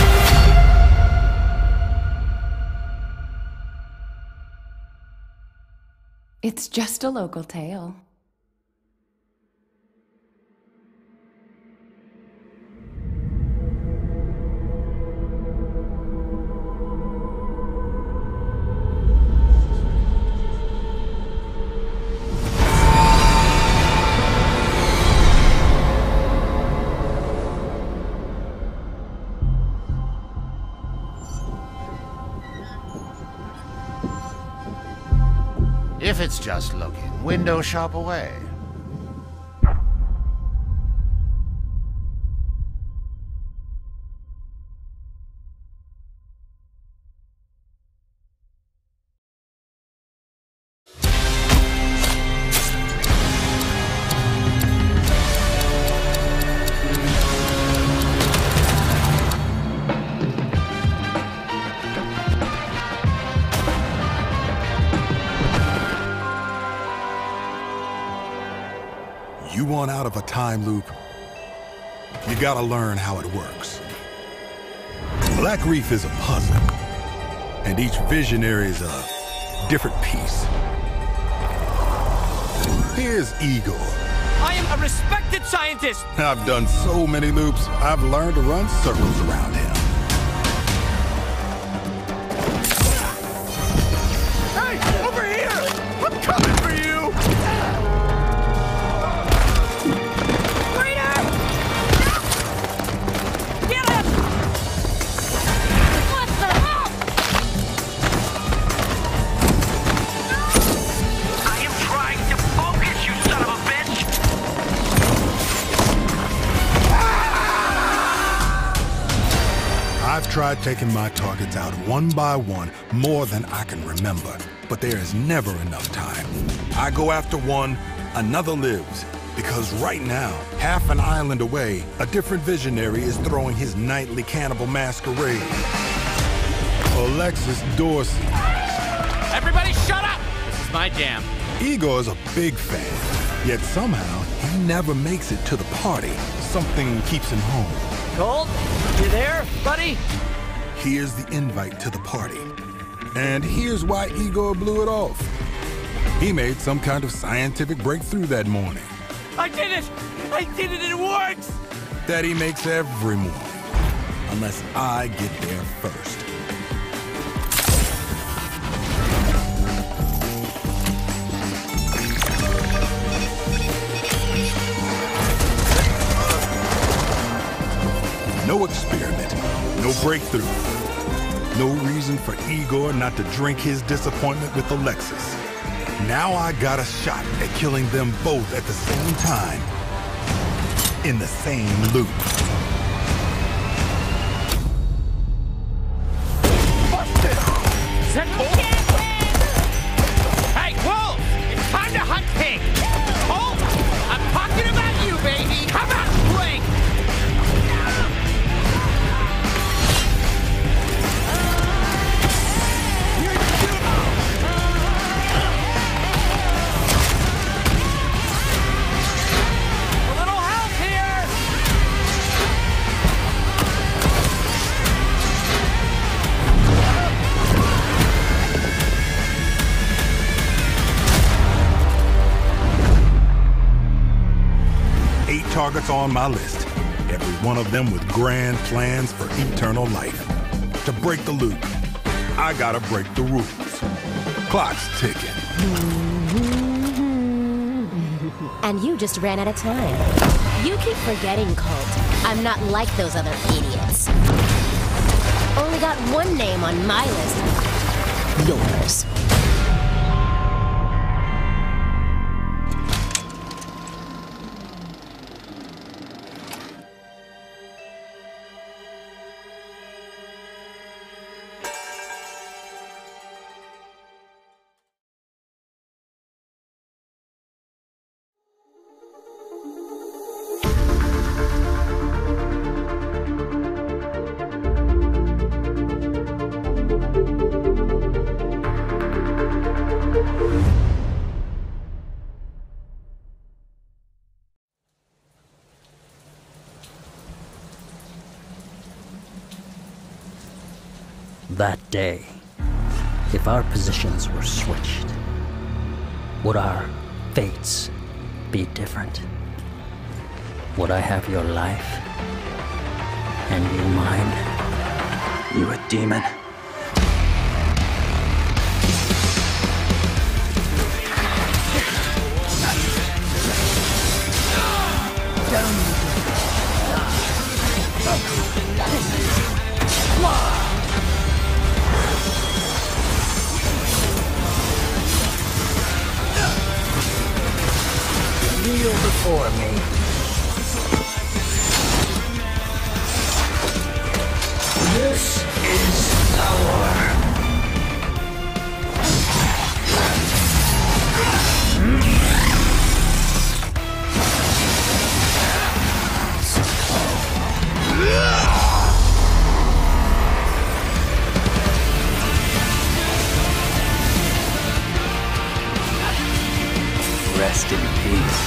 It's just a local tale.
If it's just looking, window shop away.
You want out of a time loop, you gotta learn how it works. Black Reef is a puzzle, and each visionary is a different piece. Here's Igor.
I am a respected scientist!
I've done so many loops, I've learned to run circles around him.
Hey, over here! I'm coming for you!
I've tried taking my targets out one by one more than I can remember, but there is never enough time. I go after one, another lives, because right now, half an island away, a different visionary is throwing his nightly cannibal masquerade. Alexis Dorsey.
Everybody shut up! This is my jam.
Igor's a big fan, yet somehow he never makes it to the party. Something keeps him home.
Colt, you there, buddy?
Here's the invite to the party. And here's why Igor blew it off. He made some kind of scientific breakthrough that morning.
I did it! I did it, it works!
That he makes every morning. Unless I get there first. No experiment, no breakthrough. No reason for Igor not to drink his disappointment with Alexis. Now I got a shot at killing them both at the same time, in the same loop.
Is that Colt? Hey, Wolf! It's time to hunt pig! Colt! I'm talking about you, baby! Come out and blink!
Targets on my list, every one of them with grand plans for eternal life. To break the loop, I gotta break the rules. Clock's ticking.
And you just ran out of time. You keep forgetting, Colt. I'm not like those other idiots. Only got one name on my list. Yours.
That day, if our positions were switched, would our fates be different? Would I have your life? And you mine? You a demon? Kneel before me. This is power. Rest in peace.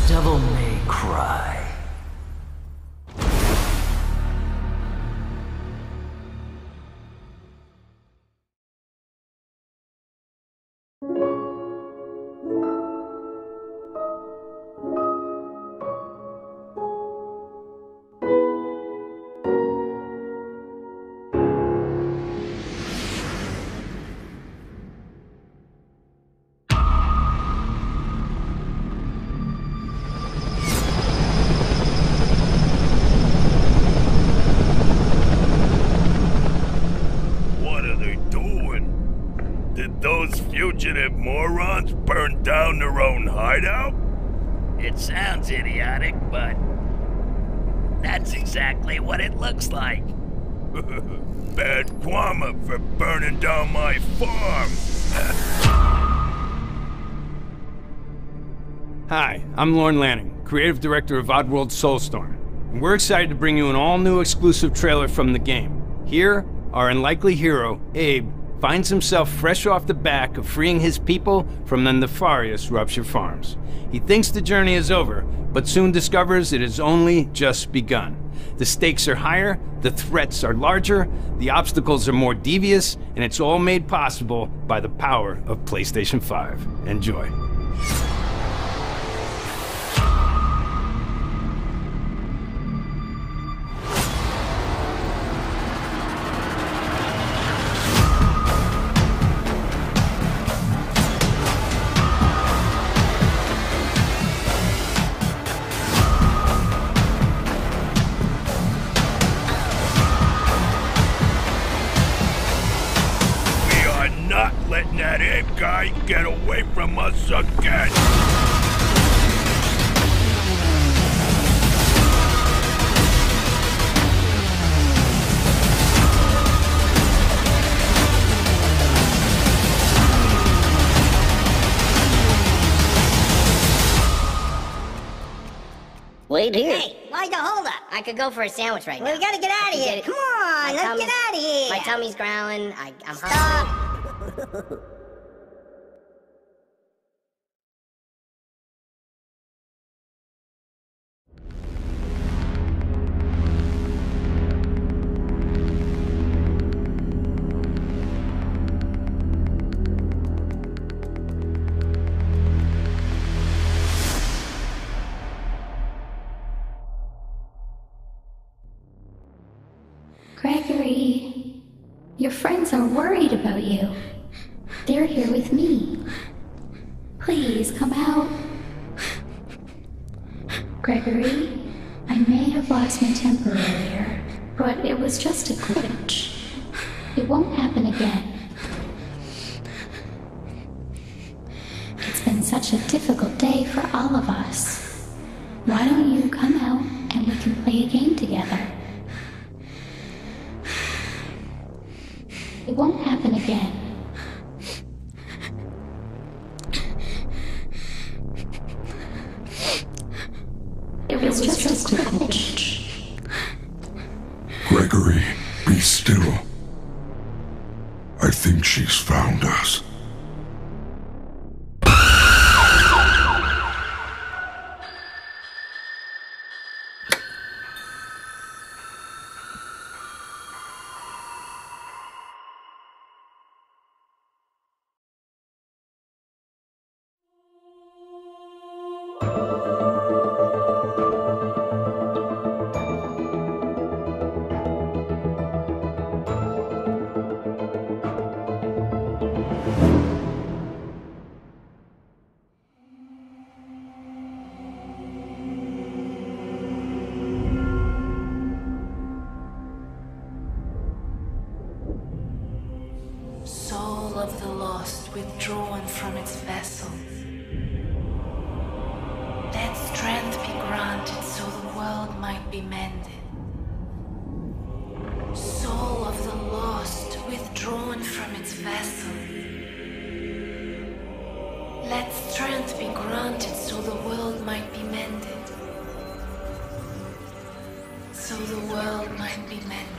Devil may cry.
Those fugitive morons burned down their own hideout?
It sounds idiotic, but that's exactly what it looks like.
Bad karma for burning down my farm.
Hi, I'm Lorne Lanning, creative director of Oddworld Soulstorm, and we're excited to bring you an all-new exclusive trailer from the game. Here, our unlikely hero, Abe, finds himself fresh off the back of freeing his people from the nefarious Rupture Farms. He thinks the journey is over, but soon discovers it has only just begun. The stakes are higher, the threats are larger, the obstacles are more devious, and it's all made possible by the power of PlayStation 5. Enjoy.
Letting that Abe guy get away from us again!
Wait here.
Hey, why'd you hold up?
I could go for a sandwich right now.
Well, we gotta get out of here. Come on, let's get out of here.
My tummy's growling. I'm hungry.
Gregory, Your friends are worried about you. They're here with me. Please, come out. Gregory, I may have lost my temper earlier, but it was just a glitch. It won't happen again. It's been such a difficult day for all of us. Why don't you come out and we can play a game together? It won't happen again. It was just a glitch.
Gregory, be still. I think she's found us.
Soul of the lost withdrawn from its vessel. Let strength be granted so the world might be mended. Soul of the lost withdrawn from its vessel. Let strength be granted so the world might be mended. So the world might be mended.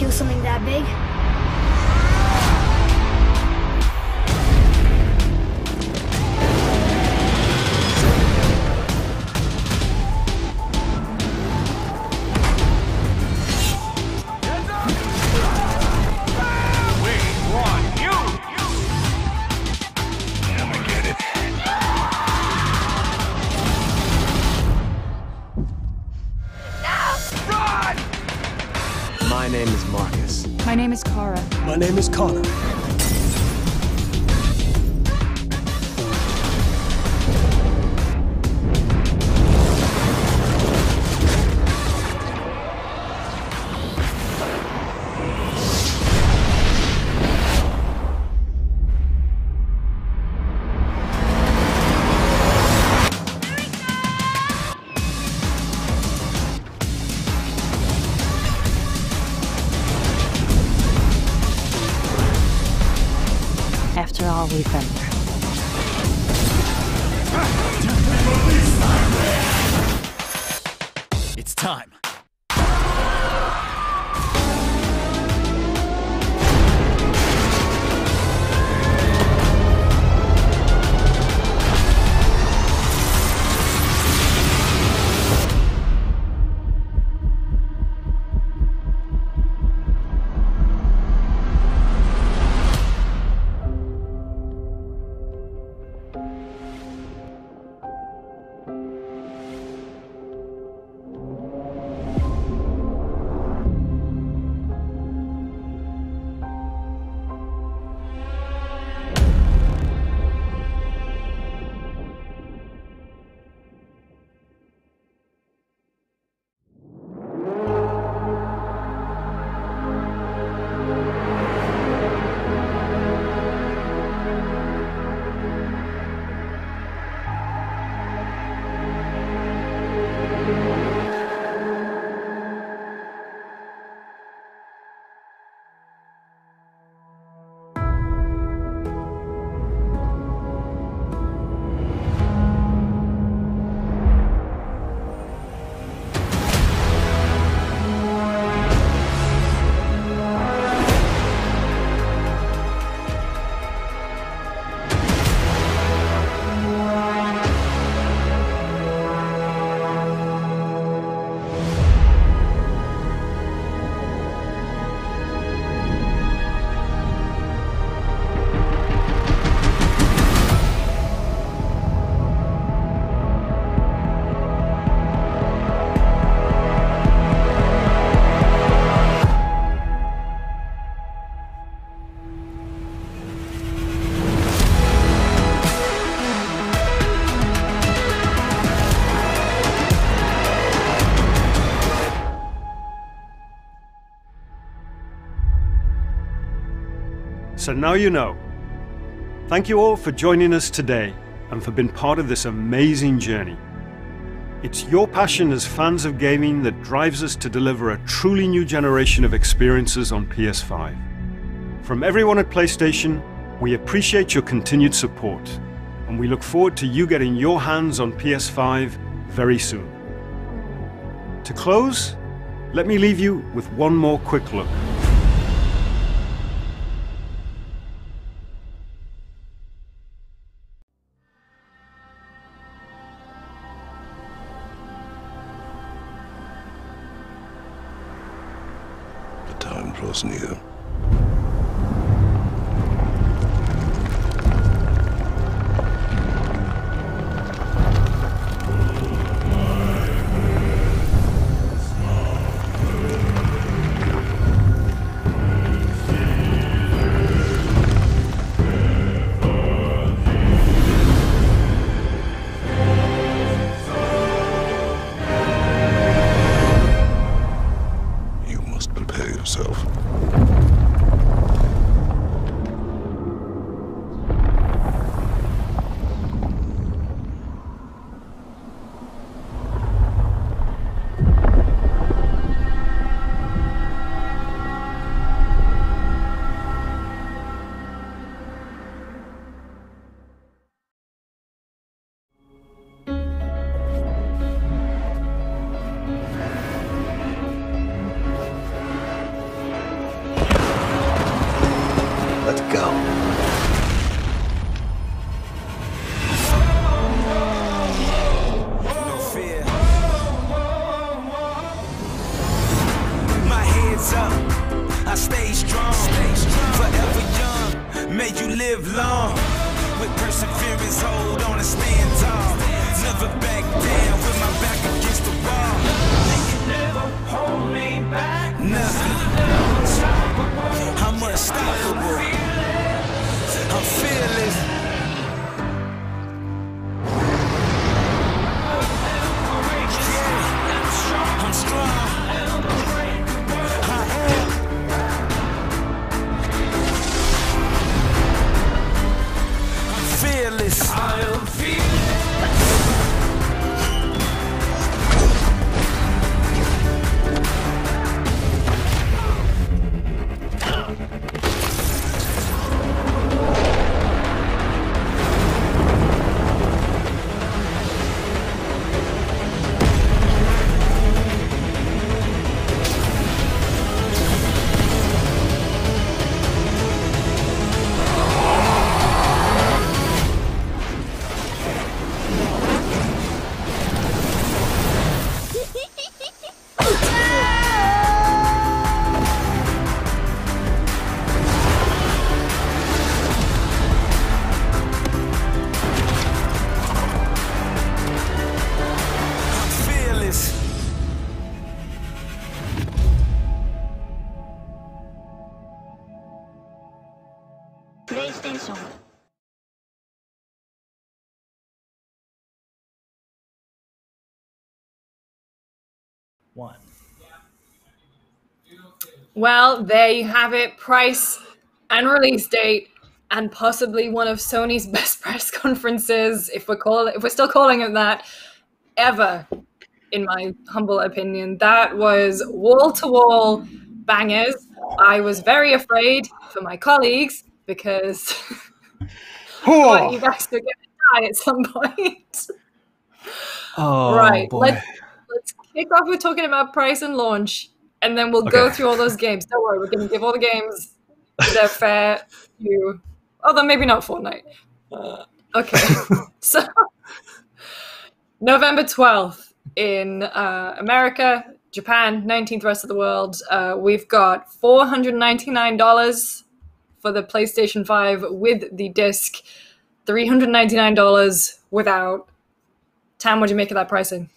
kill something that big?
My name is Marcus.
My name is Kara.
My name is Connor.
After all we've been through.
It's time.
So now you know. Thank you all for joining us today and for being part of this amazing journey. It's your passion as fans of gaming that drives us to deliver a truly new generation of experiences on PS5. From everyone at PlayStation, we appreciate your continued support, and we look forward to you getting your hands on PS5 very soon. To close, let me leave you with one more quick look.
Time draws near. Yourself.
hands up. I stay strong, forever young. May you live long. With perseverance, hold on and stand tall. Never back down with my back against the wall. They can never hold me back. Nothing. I'm unstoppable. I'm fearless. I'm strong. Fearless. I am fearless.
PlayStation.
One.
Well, there you have it. Price and release date, and possibly one of Sony's best press conferences, if we're still calling it that, ever, in my humble opinion. That was wall-to-wall bangers. I was very afraid for my colleagues because I thought you guys were going to die at some point.
Oh,
right.
boy.
Let's kick off with talking about price and launch, and then we'll go through all those games. Don't worry, we're going to give all the games their fair due. Although maybe not Fortnite. Okay. So, November 12th in America, Japan, 19th rest of the world. We've got $499 for the PlayStation 5 with the disc, $399 without. Tam, what do you make of that pricing?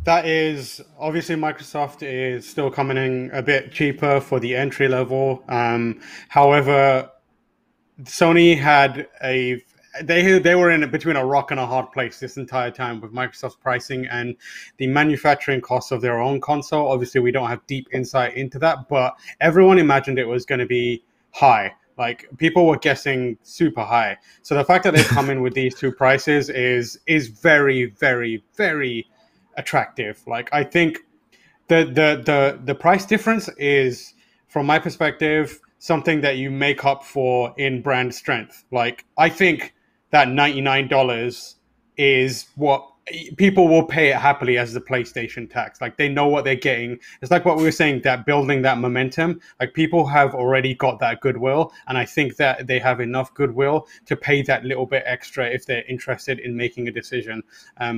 That is, obviously Microsoft is still coming in a bit cheaper for the entry level. However, Sony had they were in between a rock and a hard place this entire time with Microsoft's pricing and the manufacturing costs of their own console. Obviously, we don't have deep insight into that, but everyone imagined it was going to be high. Like, people were guessing super high. So the fact that they come in with these two prices is very, very, very attractive. Like, I think the price difference is, from my perspective, something that you make up for in brand strength. Like, I think that $99 is what people will pay it happily as the PlayStation tax. Like, they know what they're getting. It's like what we were saying, that building that momentum. Like, people have already got that goodwill, and I think that they have enough goodwill to pay that little bit extra if they're interested in making a decision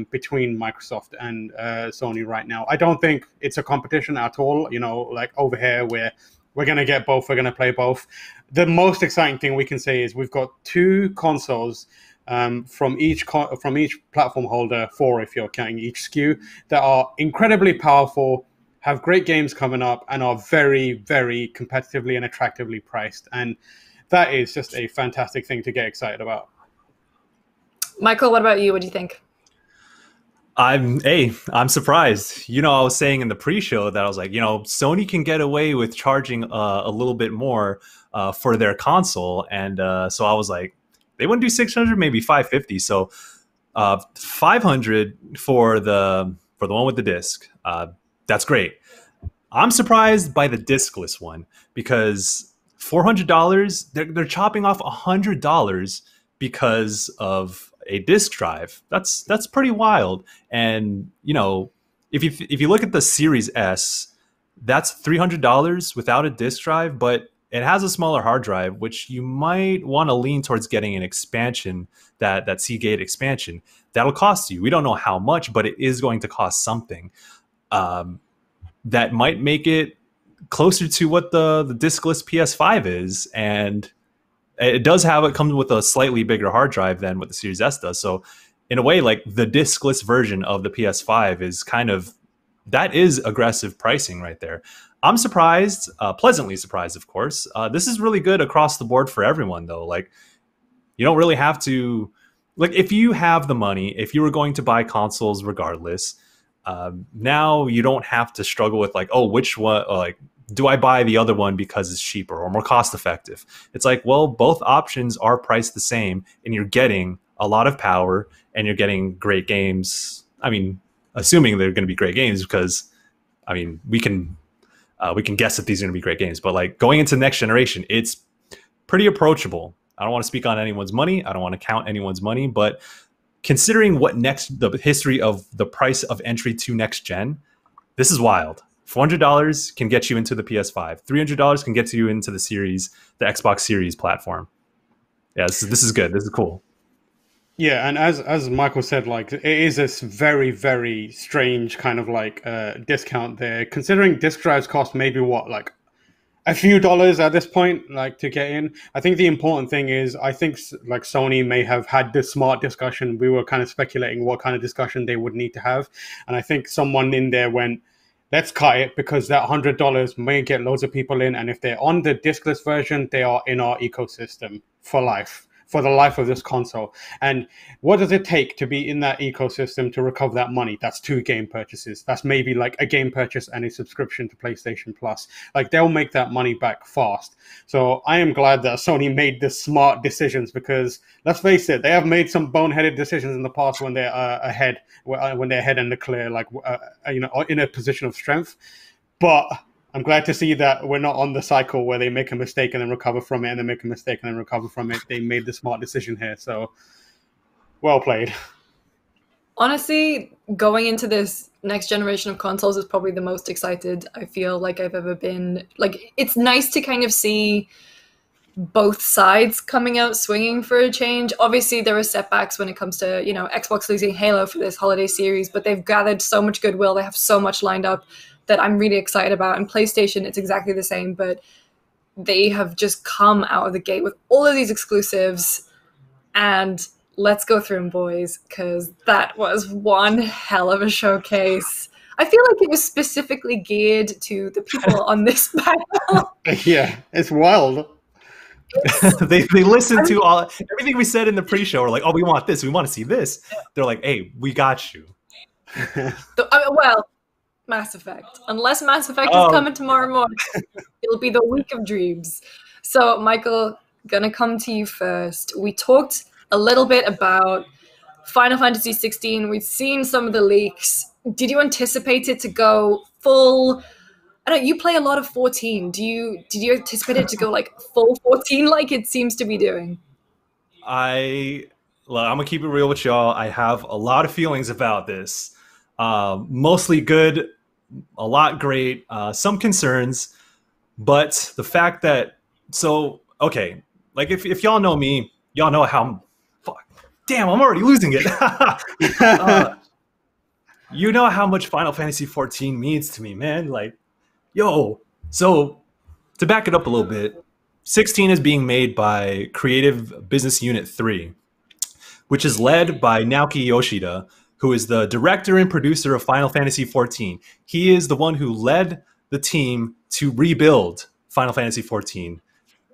between Microsoft and Sony right now. I don't think it's a competition at all. You know, like over here where we're going to get both, we're going to play both. The most exciting thing we can say is we've got two consoles from each platform holder, 4 if you're counting each SKU, that are incredibly powerful, have great games coming up, and are very, very competitively and attractively priced. And that is just a fantastic thing to get excited about.
Michael, what about you? What do you think?
I'm surprised. You know, I was saying in the pre-show that I was like, you know, Sony can get away with charging a little bit more for their console, and so I was like, they wouldn't do 600, maybe 550. So 500 for the one with the disc. That's great. I'm surprised by the discless one because $400, they're chopping off $100 because of a disc drive. That's pretty wild. And you know, if you look at the Series S, that's $300 without a disc drive, but it has a smaller hard drive, which you might want to lean towards getting an expansion, that Seagate expansion. That'll cost you. We don't know how much, but it is going to cost something. That might make it closer to what the discless PS5 is, and it does have it comes with a slightly bigger hard drive than what the Series S does. So in a way, like the discless version of the PS5 is kind of, that is aggressive pricing right there. I'm surprised, pleasantly surprised, of course. This is really good across the board for everyone, though. Like, you don't really have to, like, if you have the money, if you were going to buy consoles regardless, now you don't have to struggle with like, oh, which one, like, do I buy the other one because it's cheaper or more cost effective? It's like, well, both options are priced the same, and you're getting a lot of power and you're getting great games. I mean, assuming they're going to be great games, because I mean, we can guess that these are going to be great games, but like going into the next generation, it's pretty approachable. I don't want to speak on anyone's money. I don't want to count anyone's money, but considering the history of the price of entry to next gen, this is wild. $400 can get you into the PS5. $300 can get you into the Xbox Series platform. Yeah, this is good. This is cool.
Yeah, and as Michael said, like, it is this very, very strange kind of like discount there, considering disc drives cost maybe what, like a few dollars at this point, like, to get in. I think the important thing is, I think like Sony may have had this smart discussion. We were kind of speculating what kind of discussion they would need to have, and I think someone in there went, let's cut it, because that $100 may get loads of people in, and if they're on the discless version, they are in our ecosystem for life, for the life of this console. And what does it take to be in that ecosystem to recover that money? That's 2 game purchases. That's maybe like a game purchase and a subscription to PlayStation Plus. Like, they'll make that money back fast. So I am glad that Sony made the smart decisions, because let's face it, they have made some boneheaded decisions in the past when they're ahead in the clear, like, you know, in a position of strength. But I'm glad to see that we're not on the cycle where they make a mistake and then recover from it, and then make a mistake and then recover from it. They made the smart decision here. So, well played.
Honestly, going into this next generation of consoles is probably the most excited I feel like I've ever been. Like, it's nice to kind of see both sides coming out swinging for a change. Obviously, there are setbacks when it comes to, you know, Xbox losing Halo for this holiday series, but they've gathered so much goodwill. They have so much lined up that I'm really excited about. And PlayStation, it's exactly the same, but they have just come out of the gate with all of these exclusives, and let's go through them, boys, because that was one hell of a showcase. I feel like it was specifically geared to the people on this panel.
Yeah, it's wild.
they listened to everything we said in the pre-show. We're like, oh, we want this. We want to see this. They're like, hey, we got you.
Well, Mass Effect. Unless Mass Effect is coming tomorrow morning, it'll be the week of dreams. So, Michael, gonna come to you first. We talked a little bit about Final Fantasy 16. We've seen some of the leaks. Did you anticipate it to go full? I don't know, you play a lot of 14. Did you anticipate it to go like full 14 like it seems to be doing?
I'm gonna keep it real with y'all. I have a lot of feelings about this. Mostly good, a lot great, some concerns, but the fact that, okay, like if y'all know me, y'all know how, damn, I'm already losing it. You know how much Final Fantasy 14 means to me, man. Like, yo, so to back it up a little bit, 16 is being made by Creative Business Unit 3, which is led by Naoki Yoshida, who is the director and producer of Final Fantasy XIV. He is the one who led the team to rebuild Final Fantasy XIV.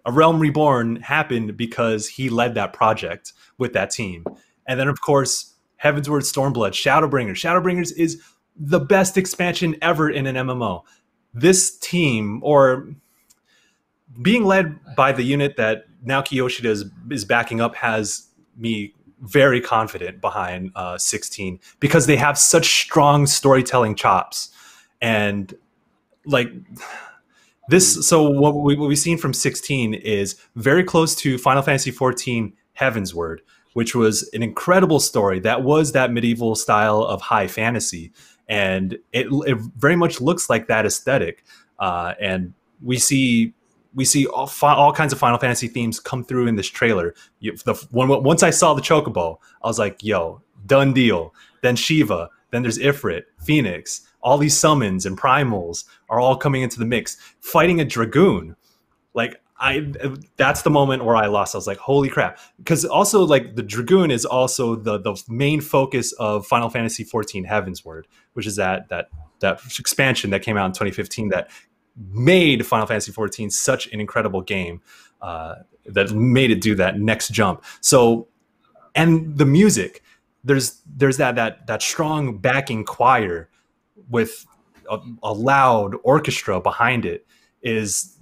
A Realm Reborn happened because he led that project with that team. And then, of course, Heavensward Stormblood, Shadowbringers. Shadowbringers is the best expansion ever in an MMO. This team, or being led by the unit that Naoki Yoshida is backing up, has me very confident behind 16, because they have such strong storytelling chops. And like this, so what we've seen from 16 is very close to Final Fantasy XIV Heavensward, which was an incredible story that was that medieval style of high fantasy, and it very much looks like that aesthetic. And we see all kinds of Final Fantasy themes come through in this trailer. Once I saw the Chocobo, I was like, yo, done deal. Then Shiva, then there's Ifrit, Phoenix, all these summons and primals are all coming into the mix, fighting a dragoon. Like that's the moment where I lost. I was like, holy crap. Because also like the dragoon is also the main focus of Final Fantasy XIV Heavensward, which is that expansion that came out in 2015 that made Final Fantasy XIV such an incredible game, that made it do that next jump. So, and the music, there's that strong backing choir with a loud orchestra behind it, is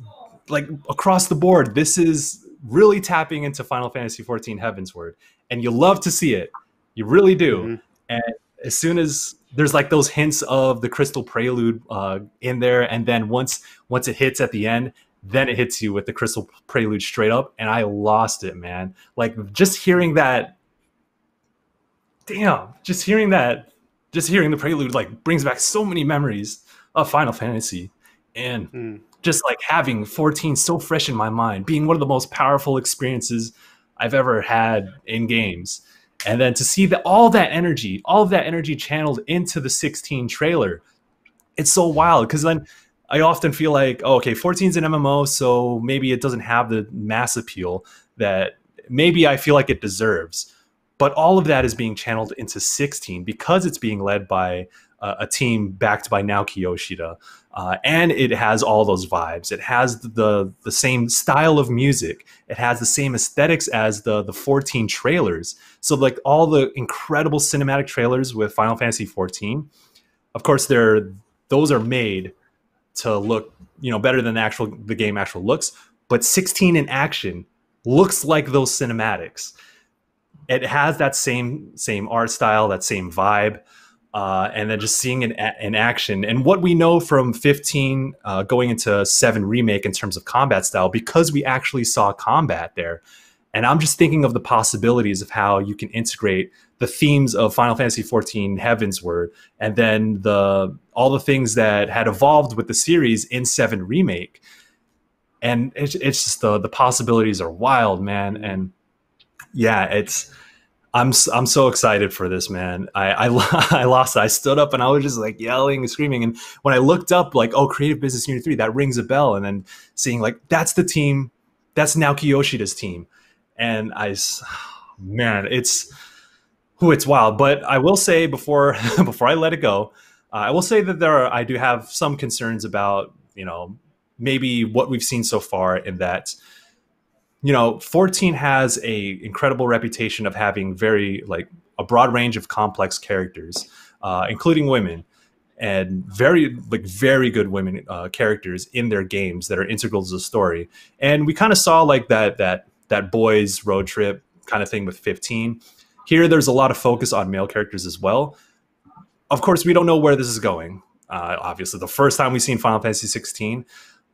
like across the board. This is really tapping into Final Fantasy XIV Heavensward, and you love to see it. You really do. And as soon as there's like those hints of the Crystal Prelude in there, and then once it hits at the end, then it hits you with the Crystal Prelude straight up, and I lost it, man. Like just hearing that, just hearing the prelude like brings back so many memories of Final Fantasy, and just like having 14 so fresh in my mind, being one of the most powerful experiences I've ever had in games. And then to see all of that energy channeled into the 16 trailer, it's so wild. Because then I often feel like, oh, okay, 14 is an MMO, so maybe it doesn't have the mass appeal that maybe I feel like it deserves. But all of that is being channeled into 16 because it's being led by a team backed by Naoki Yoshida. And it has all those vibes. It has the same style of music. It has the same aesthetics as the 14 trailers. So like all the incredible cinematic trailers with Final Fantasy 14, of course, those are made to look, better than the game actual looks. But 16 in action looks like those cinematics. It has that same art style, that same vibe. And then just seeing it in action, and what we know from 15 going into 7 Remake in terms of combat style, because we actually saw combat there. And I'm just thinking of the possibilities of how you can integrate the themes of Final Fantasy XIV Heavensward, and then all the things that had evolved with the series in 7 Remake. And it's just the possibilities are wild, man. And yeah, I'm so excited for this, man. I lost it. I stood up and I was just like yelling and screaming. And when I looked up, like, oh, Creative Business Unit 3, that rings a bell. And then seeing like, that's the team, that's Naoki Yoshida's team. And man, it's wild. But I will say before I let it go, I will say that I do have some concerns about, maybe what we've seen so far, in that 14 has a incredible reputation of having a broad range of complex characters, including women, and very good women characters in their games that are integral to the story. And we kind of saw like that boys road trip kind of thing with 15. Here, there's a lot of focus on male characters as well. Of course, we don't know where this is going. Obviously, the first time we've seen Final Fantasy 16,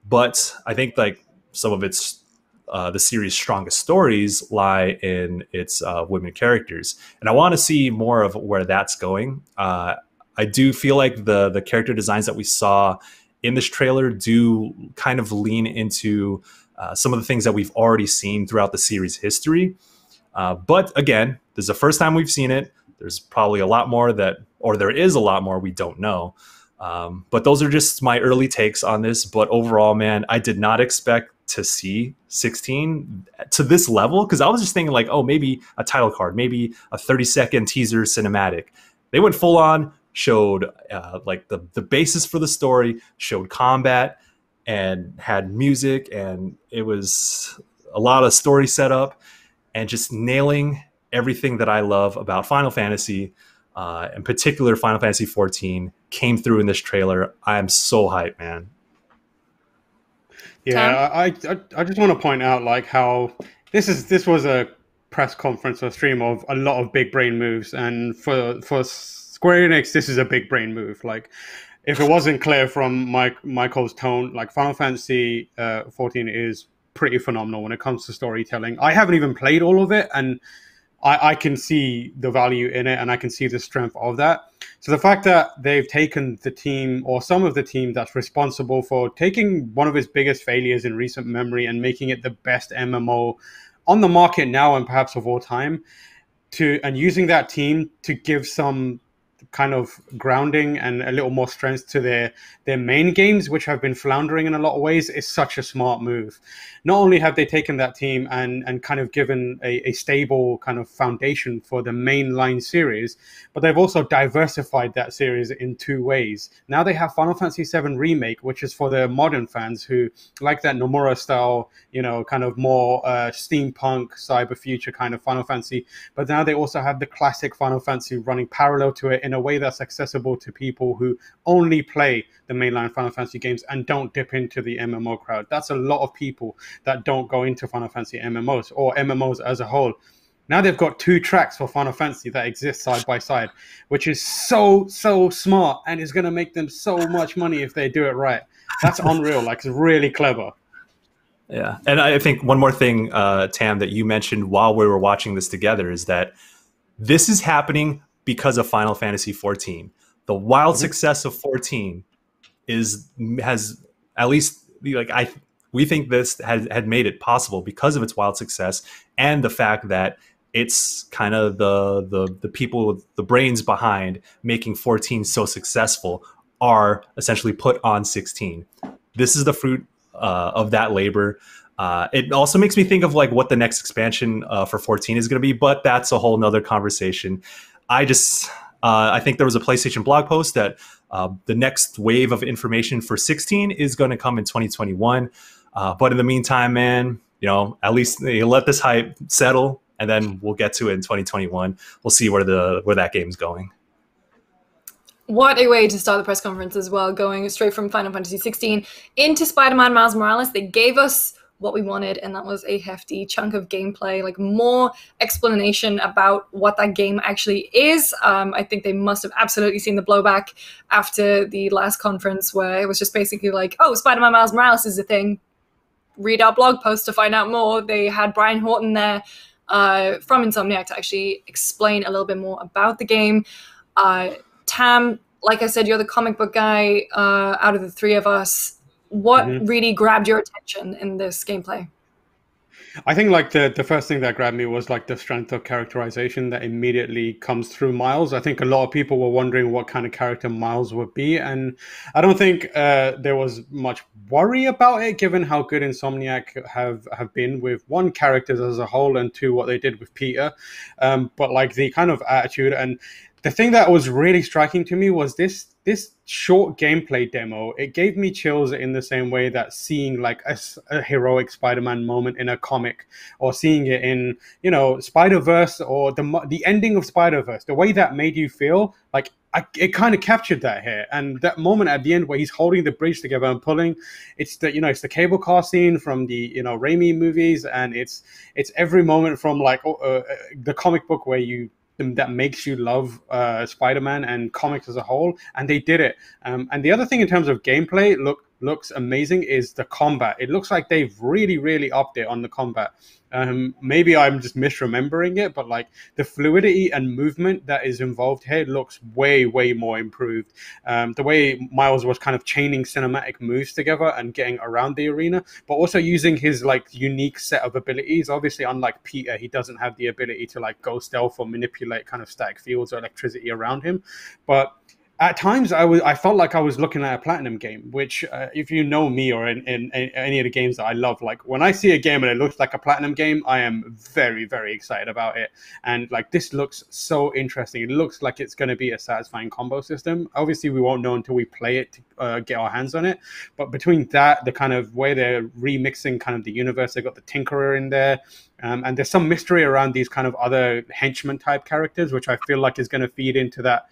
but I think like some of the series' strongest stories lie in its women characters, and I want to see more of where that's going. I do feel like the character designs that we saw in this trailer do kind of lean into some of the things that we've already seen throughout the series' history. But again, this is the first time we've seen it. There's probably a lot more there is a lot more we don't know. But those are just my early takes on this. But overall, man, I did not expect to see 16 to this level, because I was just thinking like, oh, maybe a title card, maybe a 30-second teaser cinematic. They went full on, showed like the basis for the story, showed combat, and had music, and it was a lot of story setup, and just nailing everything that I love about Final Fantasy. In particular, Final Fantasy 14 came through in this trailer. I am so hyped, man.
Yeah, I just want to point out like how this was a press conference or stream of a lot of big brain moves, and for Square Enix, this is a big brain move. Like, if it wasn't clear from Michael's tone, like Final Fantasy 14 is pretty phenomenal when it comes to storytelling. I haven't even played all of it, and I can see the value in it, and I can see the strength of that. So the fact that they've taken the team, or some of the team that's responsible for taking one of its biggest failures in recent memory and making it the best MMO on the market now and perhaps of all time, and using that team to give some kind of grounding and a little more strength to their main games, which have been floundering in a lot of ways, is such a smart move. Not only have they taken that team and kind of given a stable kind of foundation for the mainline series, but they've also diversified that series in two ways. Now they have Final Fantasy VII Remake, which is for the modern fans who like that Nomura style, kind of more steampunk, cyber future kind of Final Fantasy. But now they also have the classic Final Fantasy running parallel to it in a way that's accessible to people who only play the mainline Final Fantasy games and don't dip into the MMO crowd. That's a lot of people that don't go into Final Fantasy MMOs or MMOs as a whole. Now they've got two tracks for Final Fantasy that exist side by side, which is so smart and is going to make them so much money if they do it right. That's unreal. Like, it's really clever.
Yeah. And I think one more thing, Tam, that you mentioned while we were watching this together is that this is happening because of Final Fantasy 14. The wild success of 14 has at least, like, we think this had made it possible because of its wild success and the fact that it's kind of the people with the brains behind making 14 so successful are essentially put on 16. This is the fruit of that labor. It also makes me think of like what the next expansion for 14 is going to be, but that's a whole nother conversation. I think there was a PlayStation blog post that the next wave of information for 16 is going to come in 2021. But in the meantime, man, at least let this hype settle, and then we'll get to it in 2021. We'll see where that game's going.
What a way to start the press conference as well, going straight from Final Fantasy 16 into Spider-Man Miles Morales. They gave us what we wanted, and that was a hefty chunk of gameplay, like more explanation about what that game actually is. I think they must have absolutely seen the blowback after the last conference where it was just basically like, oh, Spider-Man Miles Morales is a thing. Read our blog post to find out more. They had Brian Horton there from Insomniac to actually explain a little bit more about the game. Tam, like I said, you're the comic book guy out of the three of us. What really grabbed your attention in this gameplay?
I think like the first thing that grabbed me was like the strength of characterization that immediately comes through Miles. I think a lot of people were wondering what kind of character Miles would be, and I don't think there was much worry about it given how good Insomniac have been with, one, characters as a whole, and two, what they did with Peter. But like the kind of attitude, and the thing that was really striking to me was this short gameplay demo. It gave me chills in the same way that seeing like a heroic Spider-Man moment in a comic, or seeing it in, Spider-Verse, or the ending of Spider-Verse, the way that made you feel, like it kind of captured that here. And that moment at the end where he's holding the bridge together and pulling, it's the cable car scene from the Raimi movies, and it's every moment from like the comic book where that makes you love Spider-Man and comics as a whole, and they did it. And the other thing in terms of gameplay looks amazing is the combat. It looks like they've really upped it on the combat. Maybe I'm just misremembering it, but like the fluidity and movement that is involved here looks way more improved. The way Miles was kind of chaining cinematic moves together and getting around the arena, but also using his like unique set of abilities. Obviously, unlike Peter, he doesn't have the ability to like go stealth or manipulate kind of static fields or electricity around him. But at times, I felt like I was looking at a Platinum game, which, if you know me or in any of the games that I love, like when I see a game and it looks like a Platinum game, I am very excited about it. And like this looks so interesting. It looks like it's going to be a satisfying combo system. Obviously, we won't know until we play it to get our hands on it. But between that, the kind of way they're remixing kind of the universe, they've got the Tinkerer in there. And there's some mystery around these kind of other henchman type characters, which I feel like is going to feed into that.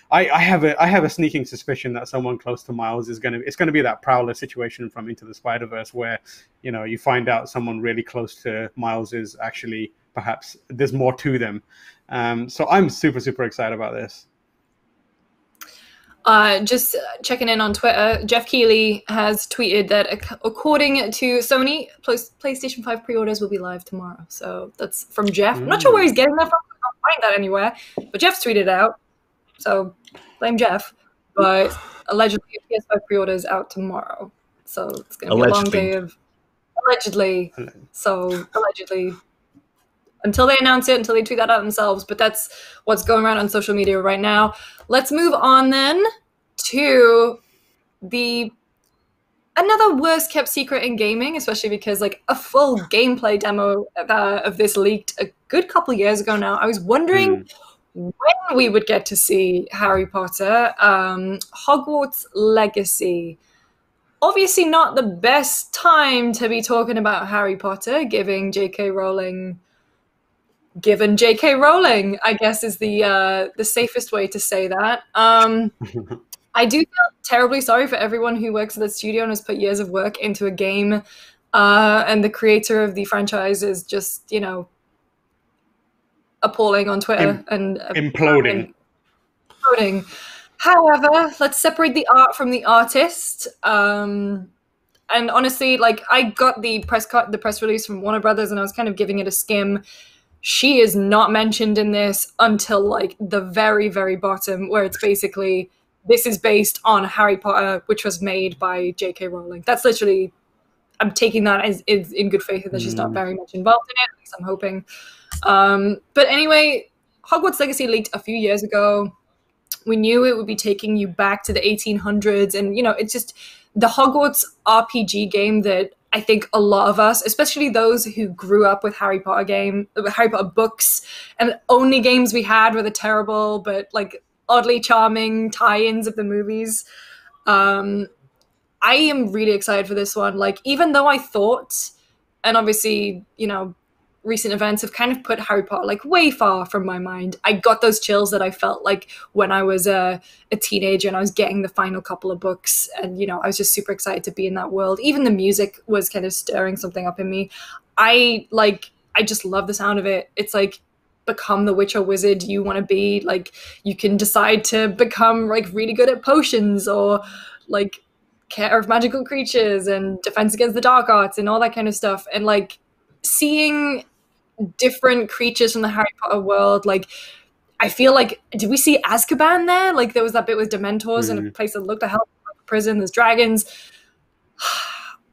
I have a sneaking suspicion that someone close to Miles is going to be that Prowler situation from Into the Spider-Verse, where you find out someone really close to Miles is actually, perhaps there's more to them. So I'm super excited about this.
Just checking in on Twitter, Jeff Keighley has tweeted that according to Sony, PlayStation 5 pre-orders will be live tomorrow. So that's from Jeff. I'm not sure where he's getting that from. I can't find that anywhere. But Jeff's tweeted it out. So blame Jeff. But allegedly, PS5 pre-orders out tomorrow. So it's going to be a long day of... Allegedly. So allegedly... until they announce it, until they tweet that out themselves. But that's what's going around on social media right now. Let's move on then to another worst kept secret in gaming, especially because like a full gameplay demo of this leaked a good couple years ago now. I was wondering when we would get to see Harry Potter, Hogwarts Legacy. Obviously not the best time to be talking about Harry Potter, given J.K. Rowling, I guess is the safest way to say that. I do feel terribly sorry for everyone who works at the studio and has put years of work into a game, and the creator of the franchise is just, you know, appalling on Twitter and
imploding.
However, let's separate the art from the artist. And honestly, like, I got the press release from Warner Brothers, and I was kind of giving it a skim. She is not mentioned in this until like the very, very bottom, where it's basically, this is based on Harry Potter, which was made by J.K. Rowling. That's literally, I'm taking that as in good faith that she's not very much involved in it. At least I'm hoping. But anyway, Hogwarts Legacy leaked a few years ago. We knew it would be taking you back to the 1800s. And, you know, it's just the Hogwarts RPG game that I think a lot of us, especially those who grew up with Harry Potter books, and the only games we had were the terrible but like oddly charming tie-ins of the movies. I am really excited for this one. Like, even though I thought, and obviously, you know, recent events have kind of put Harry Potter like way far from my mind, I got those chills that I felt like when I was a teenager and I was getting the final couple of books, and, you know, I was just super excited to be in that world. Even the music was kind of stirring something up in me. I just love the sound of it. It's like, become the witch or wizard you want to be. Like, you can decide to become like really good at potions, or like care of magical creatures and defense against the dark arts and all that kind of stuff. And like seeing different creatures from the Harry Potter world, like I feel like, did we see Azkaban there? Like there was that bit with Dementors in a place that looked a hell like a prison. There's dragons.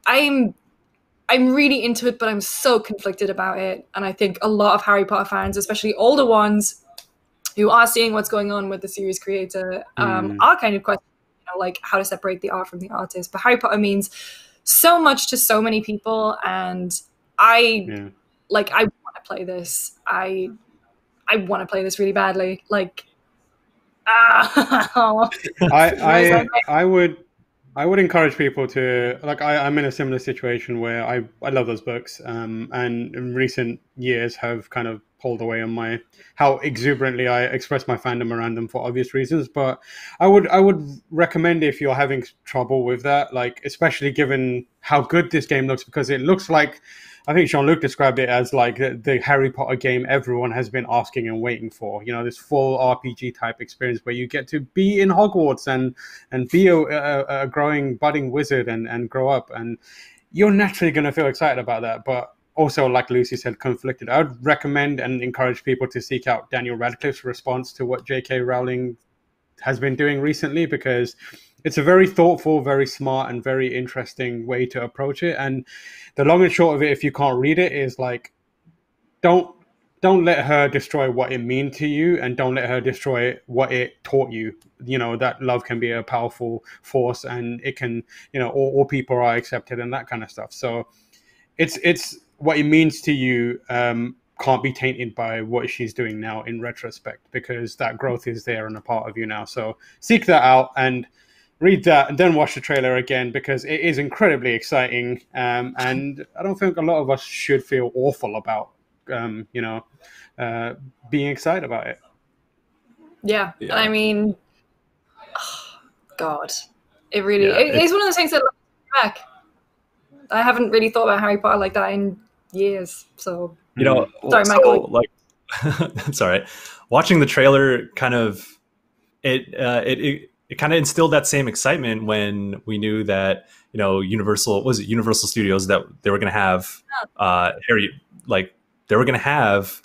I'm really into it, but I'm so conflicted about it. And I think a lot of Harry Potter fans, especially older ones who are seeing what's going on with the series creator, are kind of questioning, you know, like how to separate the art from the artist. But Harry Potter means so much to so many people, and I want to play this. I want to play this really badly. Like,
I would encourage people to, like, I'm in a similar situation where I love those books, and in recent years have kind of pulled away on how exuberantly I express my fandom around them for obvious reasons. But I would recommend, if you're having trouble with that, like, especially given how good this game looks, because it looks like, I think Jean-Luc described it as like the Harry Potter game everyone has been asking and waiting for. You know, this full RPG type experience where you get to be in Hogwarts and be a growing, budding wizard and grow up. And you're naturally going to feel excited about that. But also, like Lucy said, conflicted. I would recommend and encourage people to seek out Daniel Radcliffe's response to what J.K. Rowling has been doing recently, because it's a very thoughtful, very smart, and very interesting way to approach it. And the long and short of it, if you can't read it, is like, don't let her destroy what it means to you, and don't let her destroy what it taught you. You know, that love can be a powerful force, and it can, you know, all people are accepted and that kind of stuff. So it's what it means to you can't be tainted by what she's doing now in retrospect, because that growth is there and a part of you now. So seek that out and read that, and then watch the trailer again, because it is incredibly exciting. And I don't think a lot of us should feel awful about, being excited about it.
Yeah. I mean, God, it really, it's one of those things that back. I haven't really thought about Harry Potter like that in years. So,
you know,
sorry, Michael.
Like, it's all right. Watching the trailer kind of, it kind of instilled that same excitement when we knew that, you know, Universal Studios, that they were going to have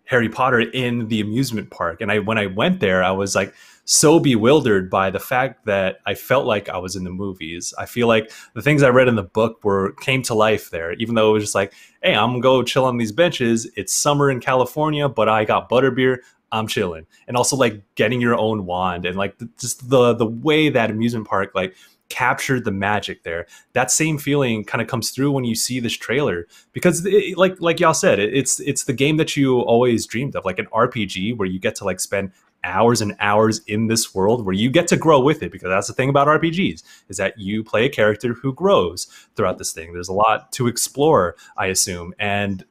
Harry Potter in the amusement park. And when I went there, I was like so bewildered by the fact that I felt like I was in the movies. I feel like the things I read in the book came to life there, even though it was just like, hey, I'm gonna go chill on these benches. It's summer in California, but I got butterbeer. I'm chilling. And also like getting your own wand and like just the way that amusement park like captured the magic there. That same feeling kind of comes through when you see this trailer, because like y'all said, it's the game that you always dreamed of, like an RPG where you get to like spend hours and hours in this world, where you get to grow with it, because that's the thing about RPGs, is that you play a character who grows throughout this thing. There's a lot to explore, I assume, and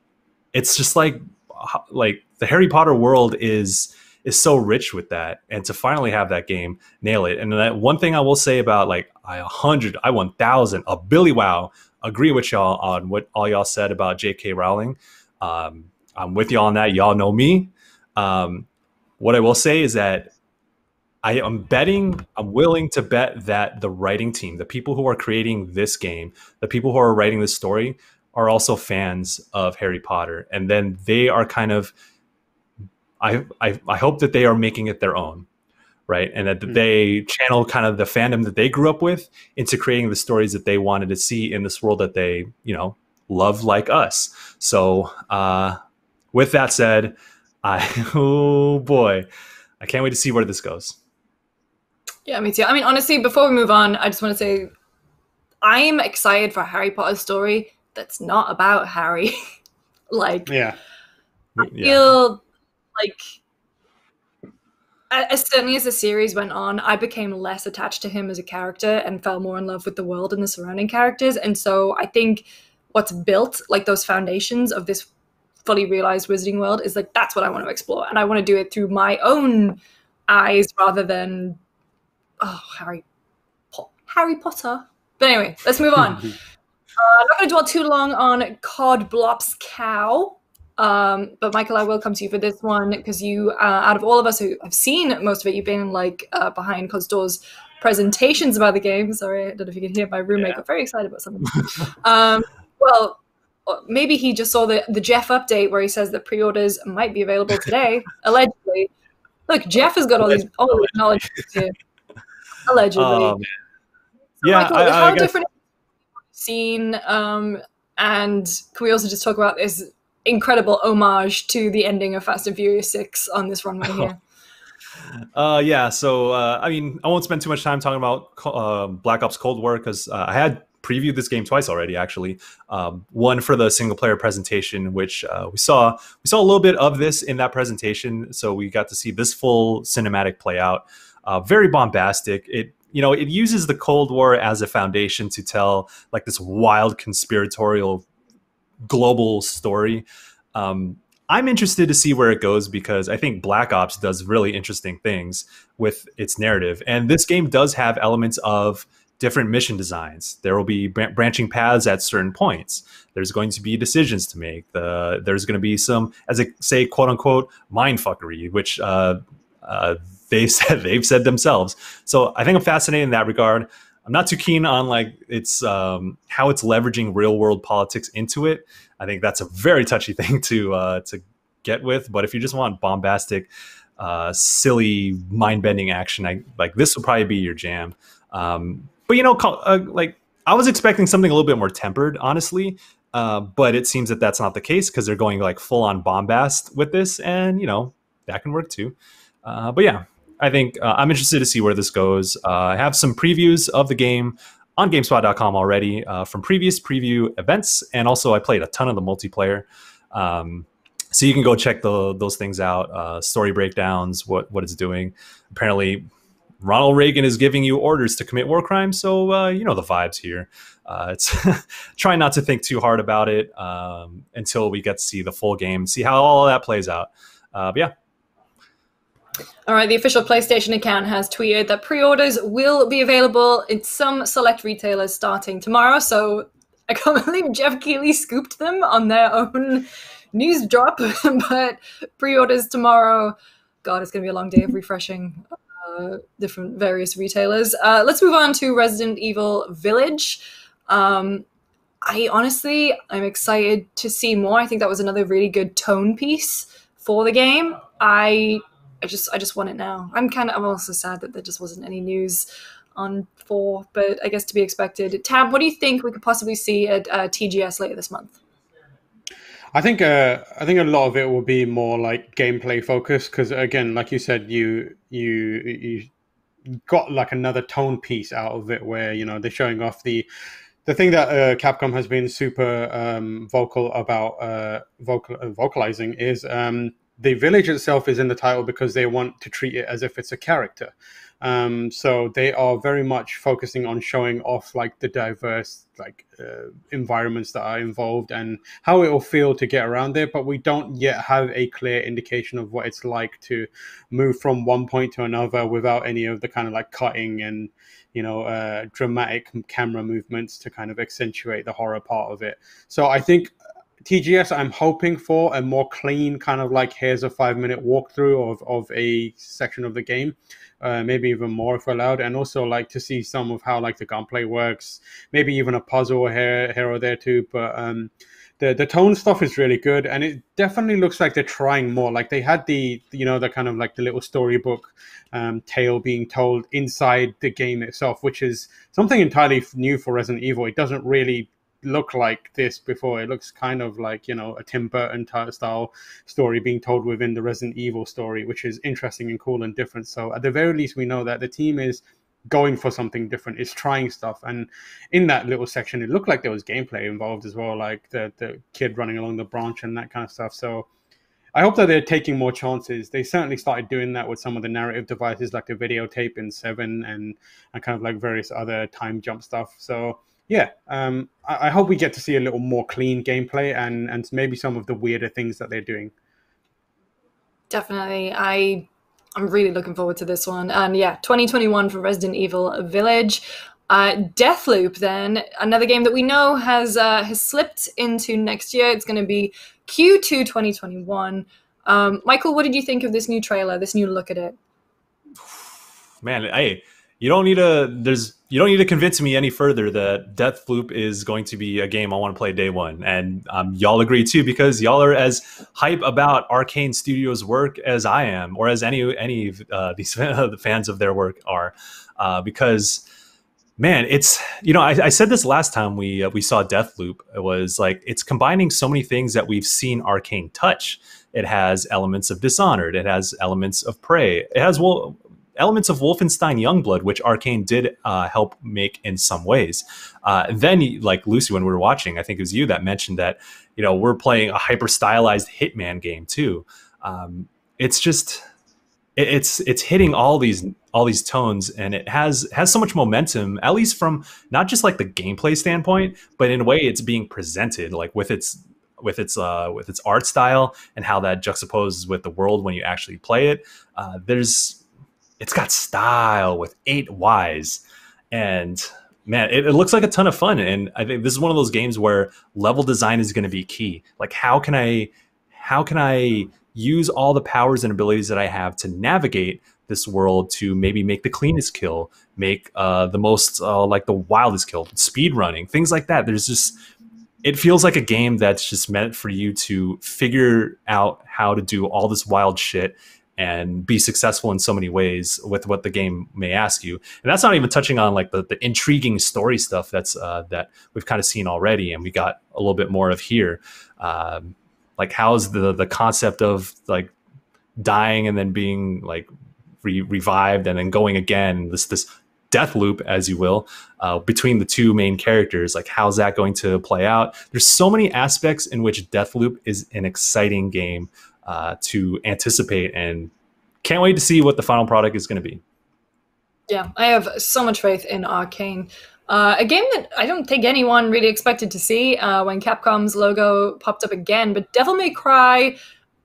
it's just like the Harry Potter world is so rich with that, and to finally have that game nail it. And that one thing I will say about like I 1000 a Billy Wow agree with y'all on what all y'all said about J.K. Rowling. I'm with y'all on that. Y'all know me. What I will say is that I'm willing to bet that the writing team, the people who are creating this game, the people who are writing this story, are also fans of Harry Potter. And then they are kind of, I hope that they are making it their own, right? And that they channel kind of the fandom that they grew up with into creating the stories that they wanted to see in this world that they, love like us. So with that said, oh boy, I can't wait to see where this goes.
Yeah, me too. I mean, honestly, before we move on, I just want to say I'm excited for a Harry Potter story that's not about Harry. I feel like as certainly as the series went on, I became less attached to him as a character and fell more in love with the world and the surrounding characters. And so I think what's built, like those foundations of this fully realized wizarding world, is like, that's what I want to explore. And I want to do it through my own eyes rather than, Harry Potter. But anyway, let's move on. I'm not going to dwell too long on Cod Blops Cow. But Michael, I will come to you for this one, because you, out of all of us who have seen most of it, you've been like behind closed doors presentations about the game. Sorry, I don't know if you can hear my roommate got very excited about something. Well, maybe he just saw the Jeff update where he says that pre-orders might be available today, allegedly. Look, Jeff has got all these knowledge here. Allegedly. So, Michael, how different scene, and can we also just talk about this incredible homage to the ending of Fast and Furious 6 on this runway here?
So I mean, I won't spend too much time talking about Black Ops Cold War, because I had previewed this game twice already, actually. One for the single player presentation, which we saw a little bit of this in that presentation, so we got to see this full cinematic play out. Very bombastic. It uses the Cold War as a foundation to tell like this wild conspiratorial global story. I'm interested to see where it goes, because I think Black Ops does really interesting things with its narrative. And this game does have elements of different mission designs. There will be branching paths at certain points. There's going to be decisions to make. There's going to be some, as I say, quote unquote, mindfuckery, which they've said themselves. So I think I'm fascinated in that regard. I'm not too keen on like it's how it's leveraging real world politics into it. I think that's a very touchy thing to get with. But if you just want bombastic, silly, mind bending action, like this will probably be your jam. But like I was expecting something a little bit more tempered, honestly. But it seems that that's not the case, because they're going like full on bombast with this, and that can work too. But yeah. I think I'm interested to see where this goes. I have some previews of the game on GameSpot.com already from previous preview events, and also I played a ton of the multiplayer. So you can go check those things out, story breakdowns, what it's doing. Apparently, Ronald Reagan is giving you orders to commit war crimes, so the vibes here. It's try not to think too hard about it until we get to see the full game, see how all of that plays out. But yeah.
All right, the official PlayStation account has tweeted that pre-orders will be available in some select retailers starting tomorrow. So I can't believe Jeff Keighley scooped them on their own news drop. But pre-orders tomorrow. God, it's going to be a long day of refreshing different various retailers. Let's move on to Resident Evil Village. I'm excited to see more. I think that was another really good tone piece for the game. I I just want it now. I'm also sad that there just wasn't any news on 4, but I guess to be expected. Tab, what do you think we could possibly see at TGS later this month?
I think a lot of it will be more like gameplay focused because, again, like you said, you got like another tone piece out of it where they're showing off the thing that Capcom has been super vocal about vocalizing is the village itself is in the title because they want to treat it as if it's a character. So they are very much focusing on showing off like the diverse environments that are involved and how it will feel to get around there, but we don't yet have a clear indication of what it's like to move from one point to another without any of the kind of like cutting and dramatic camera movements to kind of accentuate the horror part of it. So I think TGS, I'm hoping for a more clean kind of like, here's a 5-minute walkthrough of a section of the game, maybe even more if allowed, and also like to see some of how like the gunplay works, maybe even a puzzle here or there too. But the tone stuff is really good, and it definitely looks like they're trying more. Like they had the the kind of like the little storybook tale being told inside the game itself, which is something entirely new for Resident Evil. It doesn't really look like this before. It looks kind of like a Tim Burton style story being told within the Resident Evil story, which is interesting and cool and different. So at the very least, we know that the team is going for something different, is trying stuff. And in that little section, it looked like there was gameplay involved as well, like the kid running along the branch and that kind of stuff. So I hope that they're taking more chances. They certainly started doing that with some of the narrative devices like the videotape in 7 and kind of like various other time jump stuff. So yeah, I hope we get to see a little more clean gameplay and maybe some of the weirder things that they're doing.
Definitely. I'm really looking forward to this one. And yeah, 2021 for Resident Evil Village. Deathloop, then, another game that we know has slipped into next year. It's going to be Q2 2021. Michael, what did you think of this new trailer, this new look at it?
Man, you don't need to convince me any further that Deathloop is going to be a game I want to play day one. And y'all agree too, because y'all are as hype about Arcane Studios' work as I am, or as any of these the fans of their work are. Because, man, it's, I said this last time we saw Deathloop. It was like, it's combining so many things that we've seen Arcane touch. It has elements of Dishonored. It has elements of Prey. It has, elements of Wolfenstein Youngblood, which Arcane did help make in some ways. Then, like Lucy, when we were watching, I think it was you that mentioned that, we're playing a hyper stylized Hitman game too. It's just, it's hitting all these tones, and it has so much momentum, at least from not just like the gameplay standpoint, but in a way it's being presented, like with its art style and how that juxtaposes with the world when you actually play it. It's got style with 8 Ys, and man, it looks like a ton of fun. And I think this is one of those games where level design is going to be key. Like, how can I use all the powers and abilities that I have to navigate this world to maybe make the cleanest kill, make the most like the wildest kill, speed running, things like that. It feels like a game that's just meant for you to figure out how to do all this wild shit and be successful in so many ways with what the game may ask you. And that's not even touching on like the intriguing story stuff that we've kind of seen already, and we got a little bit more of here. Like, how's the concept of like dying and then being like revived and then going again, this death loop, as you will, between the two main characters. Like, how's that going to play out? There's so many aspects in which Deathloop is an exciting game to anticipate, and can't wait to see what the final product is going to be.
Yeah, I have so much faith in Arcane. A game that I don't think anyone really expected to see when Capcom's logo popped up again, but Devil May Cry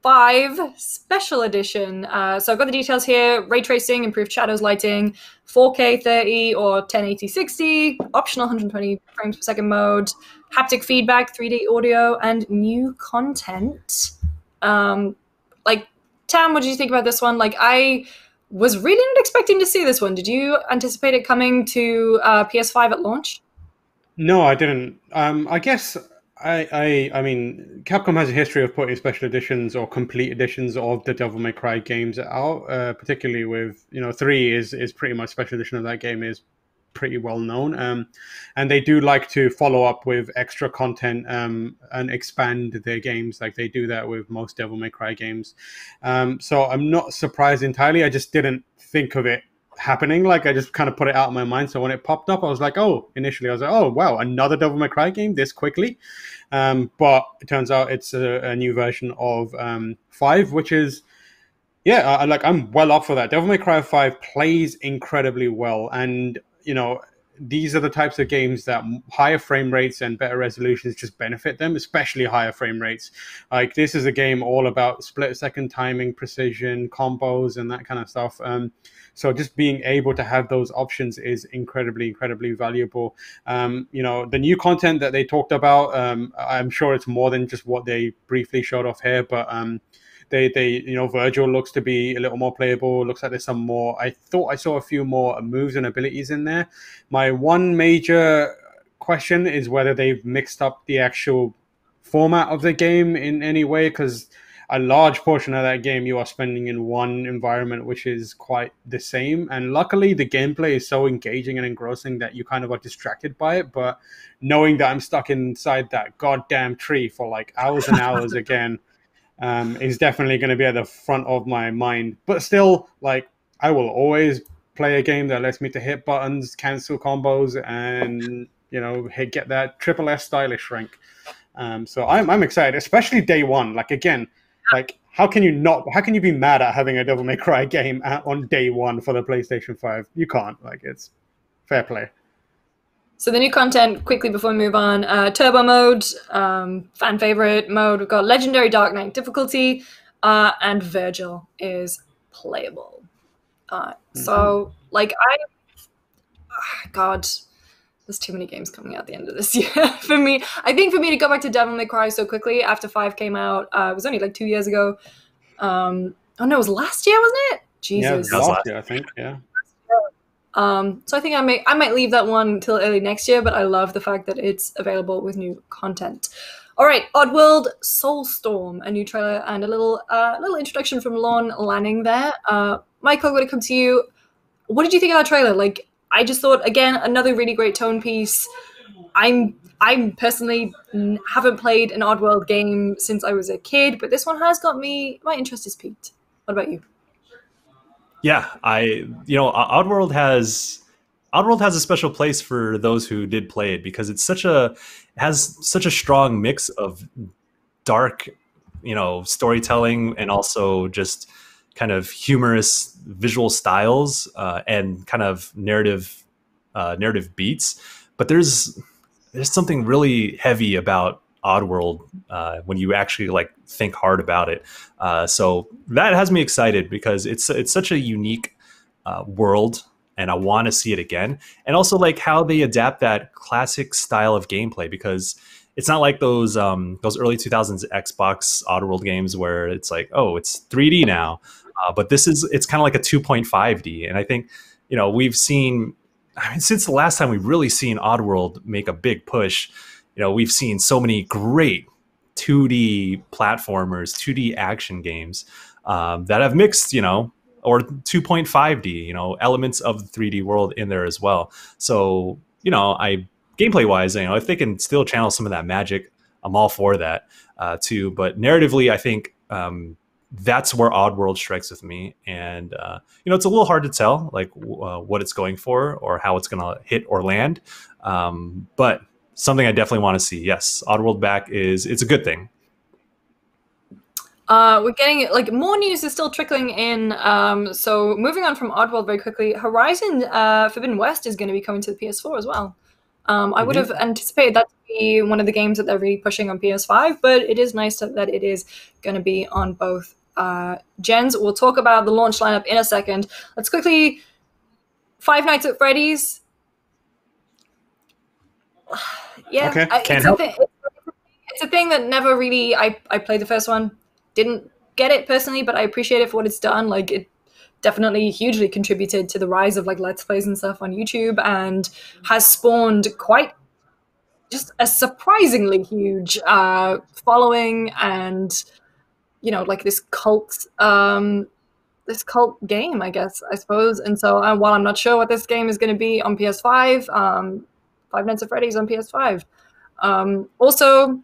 5 Special Edition. So I've got the details here. Ray tracing, improved shadows, lighting, 4K 30 or 1080 60, optional 120 frames per second mode, haptic feedback, 3D audio, and new content. Like, Tam, what did you think about this one? Like, I was really not expecting to see this one. Did you anticipate it coming to PS5 at launch?
No, I didn't. I guess I mean, Capcom has a history of putting special editions or complete editions of the Devil May Cry games out, particularly with 3 is pretty much special edition of that game is pretty well known, and they do like to follow up with extra content and expand their games like they do that with most Devil May Cry games. So I'm not surprised entirely. I just didn't think of it happening. Like I just kind of put it out of my mind. So when it popped up, I was like, initially I was like, oh wow, another Devil May Cry game this quickly. But it turns out it's a new version of 5, which is I'm well up for that. Devil May Cry 5 plays incredibly well, and these are the types of games that higher frame rates and better resolutions just benefit them, especially higher frame rates. Like this is a game all about split-second timing, precision, combos, and that kind of stuff. So just being able to have those options is incredibly valuable. The new content that they talked about, I'm sure it's more than just what they briefly showed off here, but Virgil looks to be a little more playable. Looks like there's some more. I thought I saw a few more moves and abilities in there. My one major question is whether they've mixed up the actual format of the game in any way, because a large portion of that game you are spending in one environment, which is quite the same. And luckily, the gameplay is so engaging and engrossing that you kind of are distracted by it. But knowing that I'm stuck inside that goddamn tree for like hours and hours again, is definitely going to be at the front of my mind. But still, like, I will always play a game that lets me to hit buttons, cancel combos, and get that triple S stylish rank. So I'm excited, especially day one. Like again, like how can you be mad at having a Devil May Cry game on day one for the PlayStation 5? You can't. Like it's fair play.
So the new content, quickly before we move on, Turbo mode, fan favorite mode. We've got Legendary Dark Knight difficulty, and Virgil is playable. So, like, God, there's too many games coming out at the end of this year for me. I think for me to go back to Devil May Cry so quickly after 5 came out, it was only like 2 years ago. Oh no, it was last year, wasn't it? Jesus.
Yeah, it was last year, I think, yeah.
So I think I might leave that one until early next year, but I love the fact that it's available with new content. All right, Oddworld Soulstorm, a new trailer and a little introduction from Lorne Lanning there. Michael, I'm going to come to you. What did you think of that trailer? Like, I just thought, again, another really great tone piece. I personally haven't played an Oddworld game since I was a kid, but this one has got my interest is piqued. What about you?
Yeah, Oddworld has a special place for those who did play it because it's has such a strong mix of dark, storytelling and also just kind of humorous visual styles and kind of narrative beats. But there's something really heavy about Oddworld when you actually like think hard about it. So that has me excited because it's such a unique world, and I want to see it again. And also like how they adapt that classic style of gameplay, because it's not like those early 2000s Xbox Oddworld games where it's like, oh, it's 3D now, but it's kind of like a 2.5D. And I think we've seen, since the last time we've really seen Oddworld make a big push. We've seen so many great 2D platformers, 2D action games that have mixed, or 2.5D, elements of the 3D world in there as well. So, gameplay wise, if they can still channel some of that magic, I'm all for that too. But narratively, I think that's where Oddworld strikes with me. And, it's a little hard to tell like what it's going for or how it's going to hit or land. But something I definitely want to see. Yes, Oddworld back it's a good thing.
We're getting like more news is still trickling in. So moving on from Oddworld very quickly, Horizon Forbidden West is going to be coming to the PS4 as well. I would have anticipated that to be one of the games that they're really pushing on PS5, but it is nice that it is going to be on both gens. We'll talk about the launch lineup in a second. Let's quickly, Five Nights at Freddy's. Yeah,
okay.
It's a thing that never really. I played the first one, didn't get it personally, but I appreciate it for what it's done. Like it definitely hugely contributed to the rise of like Let's Plays and stuff on YouTube, and has spawned quite just a surprisingly huge following, and like this cult game, I suppose. And so while I'm not sure what this game is going to be on PS5, Five Nights at Freddy's on PS5. Also,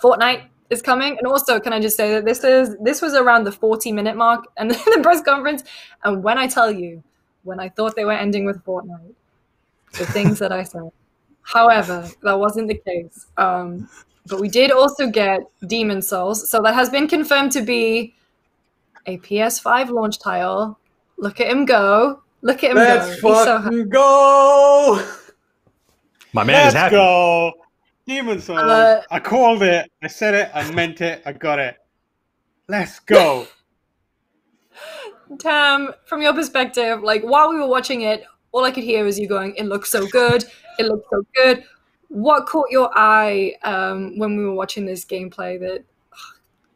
Fortnite is coming. And also, can I just say that this was around the 40-minute mark and the press conference. And when I tell you, when I thought they were ending with Fortnite, the things that I said. However, that wasn't the case. But we did also get Demon Souls. So that has been confirmed to be a PS5 launch title. Look at him go. Look at him
Let's
go.
fucking go!
My man is happy.
Let's go! Demon Souls. I called it. I said it. I meant it. I got it. Let's go.
Tam, from your perspective, like while we were watching it, all I could hear was you going, "It looks so good. It looks so good." What caught your eye when we were watching this gameplay? That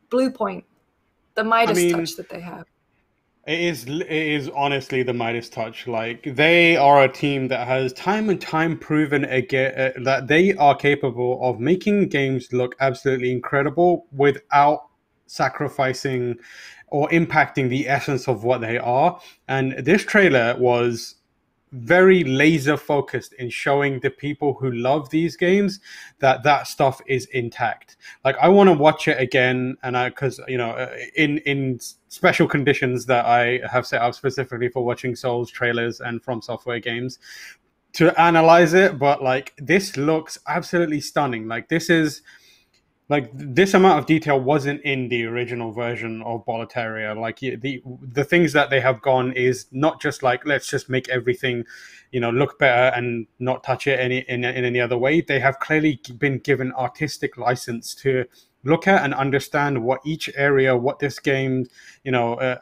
Blue Point, the Midas touch that they have.
It is honestly the Midas touch. Like, they are a team that has time and time proven again that they are capable of making games look absolutely incredible without sacrificing or impacting the essence of what they are. And this trailer was very laser focused in showing the people who love these games that stuff is intact. Like, I want to watch it again, and because in special conditions that I have set up specifically for watching Souls trailers and From Software games to analyze it. But like, this looks absolutely stunning. Like, this amount of detail wasn't in the original version of Boletaria. Like, the things that they have gone is not just like, let's just make everything, look better and not touch it in any other way. They have clearly been given artistic license to look at and understand what each area, what this game, kind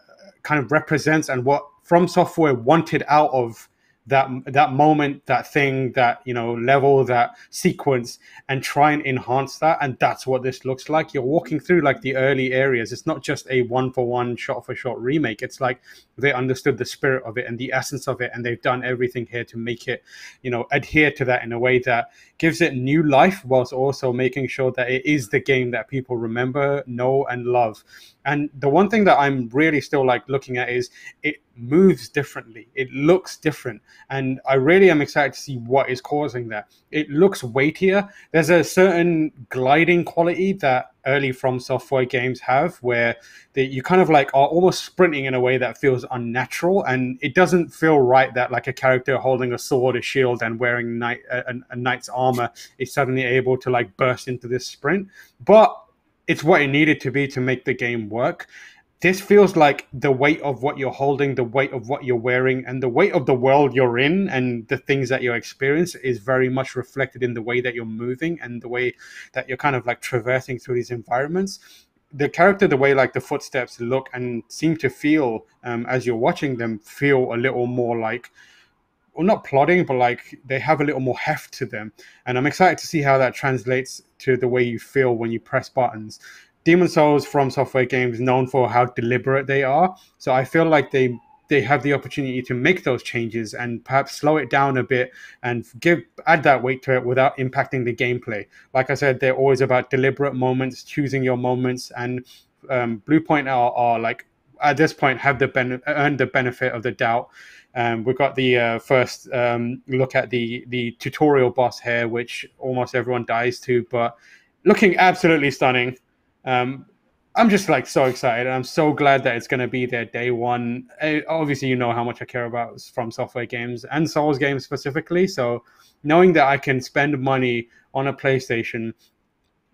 of represents, and what From Software wanted out of that moment, that thing, that level, that sequence, and try and enhance that. And that's what this looks like. You're walking through like the early areas. It's not just a one-for-one, shot-for-shot remake. It's like they understood the spirit of it and the essence of it, and they've done everything here to make it adhere to that in a way that gives it new life, whilst also making sure that it is the game that people remember, know, and love. And the one thing that I'm really still like looking at is it moves differently. It looks different. And I really am excited to see what is causing that. It looks weightier. There's a certain gliding quality that early From Software games have, where you kind of like are almost sprinting in a way that feels unnatural. And it doesn't feel right that like a character holding a sword, a shield, and wearing a knight's armor is suddenly able to like burst into this sprint. But it's what it needed to be to make the game work. This feels like the weight of what you're holding, the weight of what you're wearing, and the weight of the world you're in, and the things that you experience is very much reflected in the way that you're moving and the way that you're kind of like traversing through these environments. The character, the way like the footsteps look and seem to feel as you're watching them, feel a little more like, well, not plodding, but like they have a little more heft to them. And I'm excited to see how that translates to the way you feel when you press buttons. Demon Souls, From Software games, known for how deliberate they are. So I feel like they have the opportunity to make those changes and perhaps slow it down a bit and add that weight to it without impacting the gameplay. Like I said, they're always about deliberate moments, choosing your moments, and Blue Point are like, at this point, have earned the benefit of the doubt. We've got the first look at the tutorial boss here, which almost everyone dies to, but looking absolutely stunning. I'm just like so excited. I'm so glad that it's going to be there day one. Obviously, you know how much I care about From Software games and Souls games specifically. So knowing that I can spend money on a PlayStation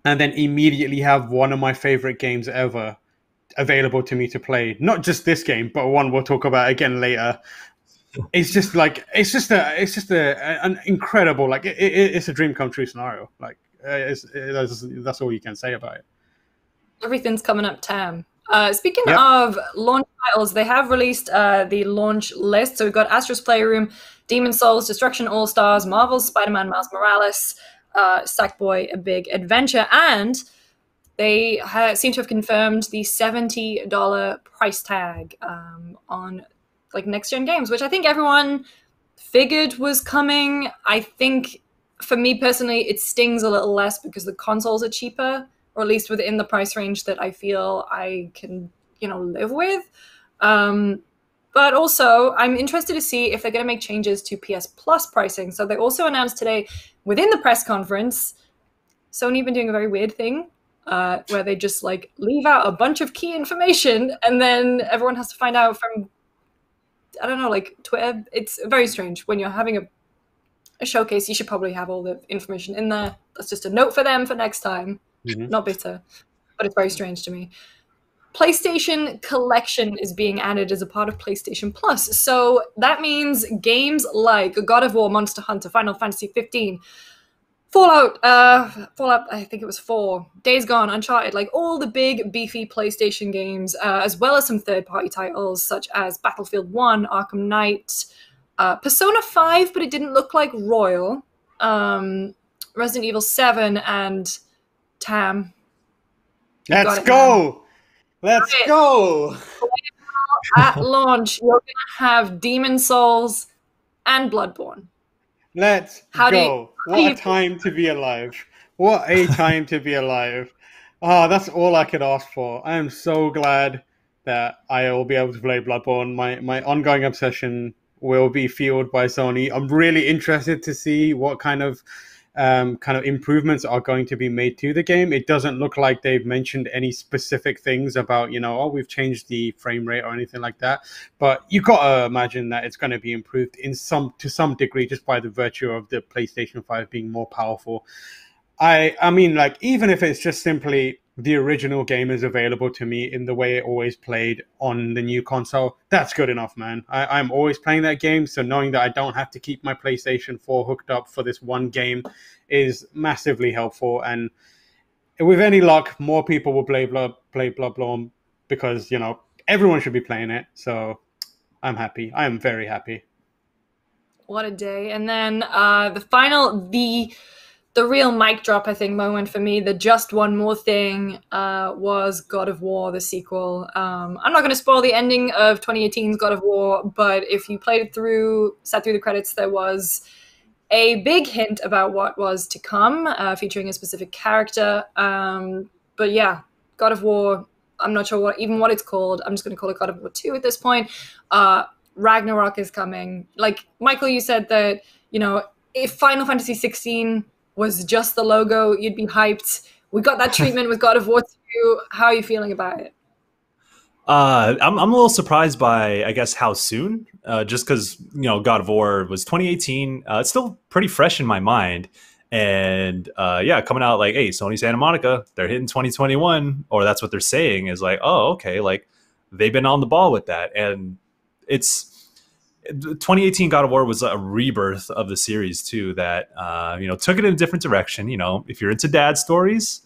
and then immediately have one of my favorite games ever available to me to play, not just this game, but one we'll talk about again later. It's just an incredible, like it's a dream come true scenario. Like that's all you can say about it.
Everything's coming up, Tam. Speaking of launch titles, they have released the launch list. So we've got Astro's Playroom, Demon Souls, Destruction All Stars, Marvel's Spider-Man Miles Morales, Sackboy: A Big Adventure, and they seem to have confirmed the $70 price tag on like next gen games, which I think everyone figured was coming. I think for me personally, it stings a little less because the consoles are cheaper, or at least within the price range that I feel I can, live with. But also, I'm interested to see if they're going to make changes to PS Plus pricing. So they also announced today within the press conference, Sony have been doing a very weird thing where they just like leave out a bunch of key information and then everyone has to find out from, I don't know, like Twitter. It's very strange. When you're having a showcase, you should probably have all the information in there. That's just a note for them for next time. Not bitter, but it's very strange to me. PlayStation Collection is being added as a part of PlayStation Plus. So that means games like God of War, Monster Hunter, Final Fantasy 15, Fallout, I think it was 4, Days Gone, Uncharted, like all the big beefy PlayStation games, as well as some third-party titles such as Battlefield 1, Arkham Knight, Persona 5, but it didn't look like Royal, Resident Evil 7, and Tam.
Let's go! Let's go!
At launch, you're going to have Demon Souls and Bloodborne.
Let's go. What a time to be alive. What a time to be alive. That's all I could ask for. I am so glad that I will be able to play Bloodborne. My ongoing obsession will be fueled by Sony. I'm really interested to see what kind of improvements are going to be made to the game. It doesn't look like they've mentioned any specific things about, we've changed the frame rate or anything like that. But you got to imagine that it's going to be improved to some degree just by the virtue of the PlayStation 5 being more powerful. I mean, like, even if it's just simply the original game is available to me in the way it always played on the new console, that's good enough, man. I'm always playing that game, so knowing that I don't have to keep my PlayStation 4 hooked up for this one game is massively helpful. And with any luck, more people will play Bloodborne because, everyone should be playing it. So I'm happy. I am very happy.
What a day. And then the real mic drop, I think, moment for me, the just one more thing, was God of War, the sequel. I'm not going to spoil the ending of 2018's God of War, but if you sat through the credits, there was a big hint about what was to come, featuring a specific character. But yeah, God of War, I'm not sure what it's called. I'm just going to call it God of War 2 at this point. Ragnarok is coming. Like, Michael, you said that, if Final Fantasy 16 was just the logo, you'd be hyped. We got that treatment with God of War 2. How are you feeling about it?
I'm a little surprised by, I guess, how soon. Just because, God of War was 2018. It's still pretty fresh in my mind. And coming out like, hey, Sony Santa Monica, they're hitting 2021, or that's what they're saying, is like, oh, okay, like they've been on the ball with that. And it's 2018 God of War was a rebirth of the series too, that took it in a different direction. If you're into dad stories,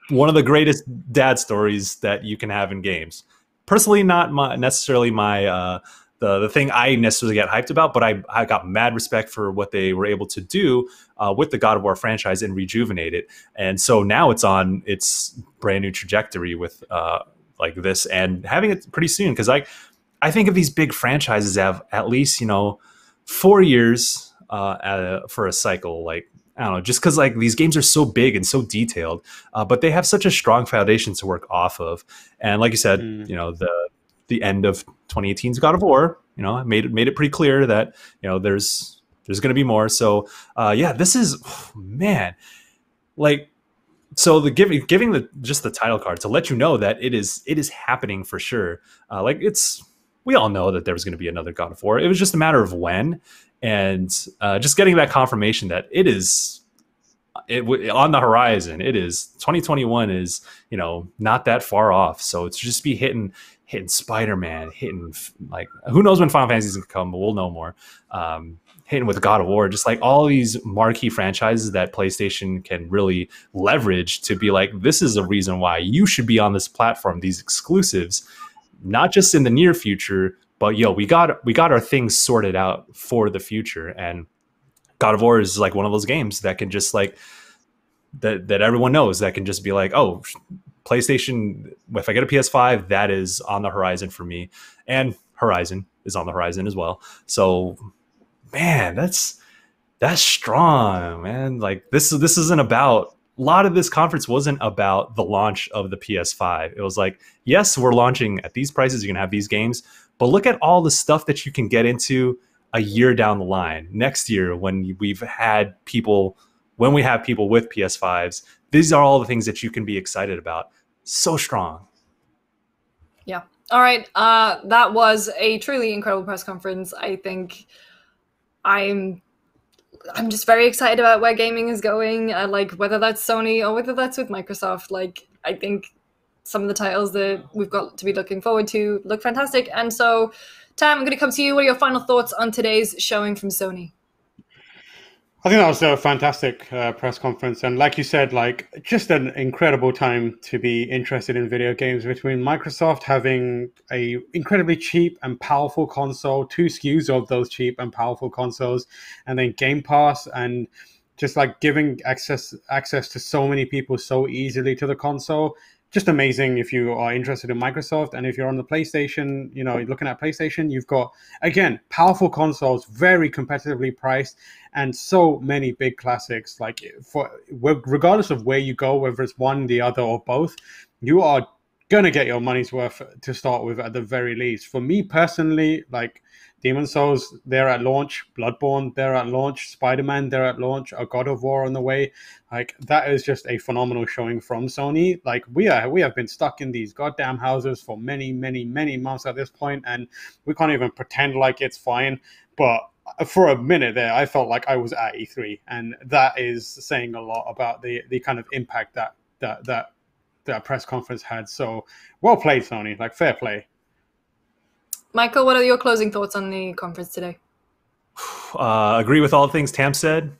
one of the greatest dad stories that you can have in games. Personally, not necessarily the thing I necessarily get hyped about, but I got mad respect for what they were able to do with the God of War franchise and rejuvenate it. And so now it's on its brand new trajectory with like this, and having it pretty soon, because I think of these big franchises have at least, 4 years for a cycle. Like, I don't know, just because like these games are so big and so detailed, but they have such a strong foundation to work off of. And like you said, the end of 2018's God of War, made it pretty clear that there's going to be more. So this is man, like. So the giving just the title card to let you know that it is happening for sure. We all know that there was going to be another God of War. It was just a matter of when, and just getting that confirmation that it is on the horizon. It is 2021 is not that far off. So it's just be hitting Spider-Man, hitting like who knows when Final Fantasy is going to come, but we'll know more. Hitting with God of War, just like all these marquee franchises that PlayStation can really leverage to be like, this is a reason why you should be on this platform. These exclusives, not just in the near future, but we got our things sorted out for the future. And God of War is like one of those games that can just like that everyone knows, that can just be like, oh, PlayStation, if I get a PS5, that is on the horizon for me, and Horizon is on the horizon as well. So man, that's That's strong, man. Like this isn't about, a lot of this conference wasn't about the launch of the PS5. It was like, yes, we're launching at these prices, you can have these games, but look at all the stuff that you can get into a year down the line. Next year, when we have people with PS5s, these are all the things that you can be excited about. So strong.
Yeah. All right. That was a truly incredible press conference. I think I'm just very excited about where gaming is going. Like whether that's Sony or whether that's with Microsoft. Like I think some of the titles that we've got to be looking forward to look fantastic. And so, Tam, I'm going to come to you. What are your final thoughts on today's showing from Sony?
I think that was a fantastic press conference, and like you said, like just an incredible time to be interested in video games. Between Microsoft having a incredibly cheap and powerful console, 2 SKUs of those cheap and powerful consoles, and then Game Pass, and just like giving access to so many people so easily to the console. Just amazing if you are interested in Microsoft. And if you're on the PlayStation, you know, looking at PlayStation, you've got, again, powerful consoles, very competitively priced, and so many big classics. Like, regardless of where you go, whether it's one, the other, or both, you are going to get your money's worth to start with at the very least. For me personally, like, Demon's Souls, they're at launch. Bloodborne, they're at launch. Spider-Man, they're at launch. A God of War on the way. Like, that is just a phenomenal showing from Sony. Like, we have been stuck in these goddamn houses for many, many, many months at this point, and we can't even pretend like it's fine. But for a minute there, I felt like I was at E3, and that is saying a lot about the kind of impact that press conference had. So, well played, Sony. Like, fair play.
Michael, what are your closing thoughts on the conference today?
Agree with all the things Tam said.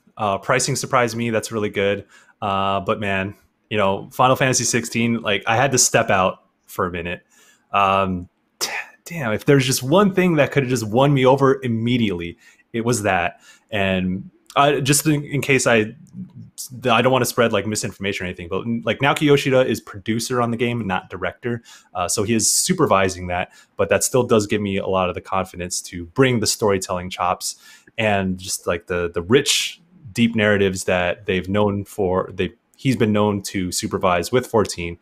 Pricing surprised me. That's really good. But man, you know, Final Fantasy 16, like I had to step out for a minute. Damn, if there's just one thing that could have just won me over immediately, it was that. And just in case I don't want to spread like misinformation or anything, but like Naoki Yoshida is producer on the game, not director. So he is supervising that, but that still does give me a lot of the confidence to bring the storytelling chops and just like the rich, deep narratives that he's been known to supervise with 14.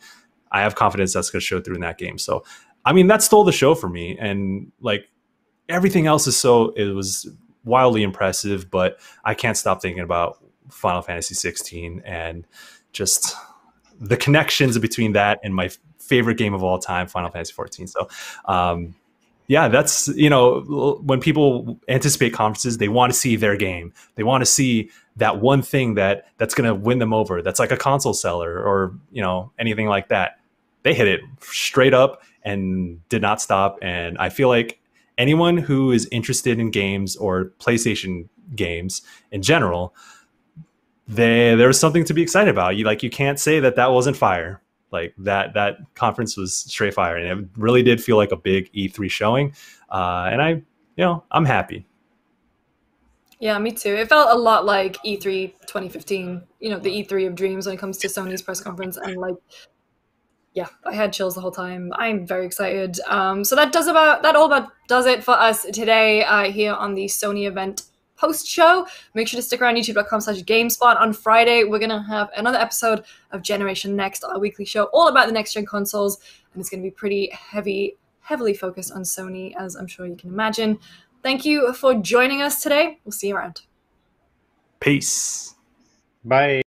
I have confidence that's going to show through in that game. So, I mean, that stole the show for me. And like everything else it was wildly impressive, but I can't stop thinking about Final Fantasy 16 and just the connections between that and my favorite game of all time, Final Fantasy 14. So, yeah, that's, you know, when people anticipate conferences, they want to see their game. They want to see that one thing that's going to win them over. That's like a console seller or, you know, anything like that. They hit it straight up and did not stop. And I feel like anyone who is interested in games or PlayStation games in general, there's something to be excited about. You can't say that wasn't fire. Like that conference was straight fire, and it really did feel like a big E3 showing. And I'm happy.
Yeah, me too. It felt a lot like E3 2015, you know, the E3 of dreams when it comes to Sony's press conference. And like, yeah, I had chills the whole time. I'm very excited. So that does it for us today here on the Sony event post-show. Make sure to stick around youtube.com/GameSpot. On Friday, we're going to have another episode of Generation Next, our weekly show all about the next-gen consoles, and it's going to be pretty heavily focused on Sony, as I'm sure you can imagine. Thank you for joining us today. We'll see you around.
Peace.
Bye.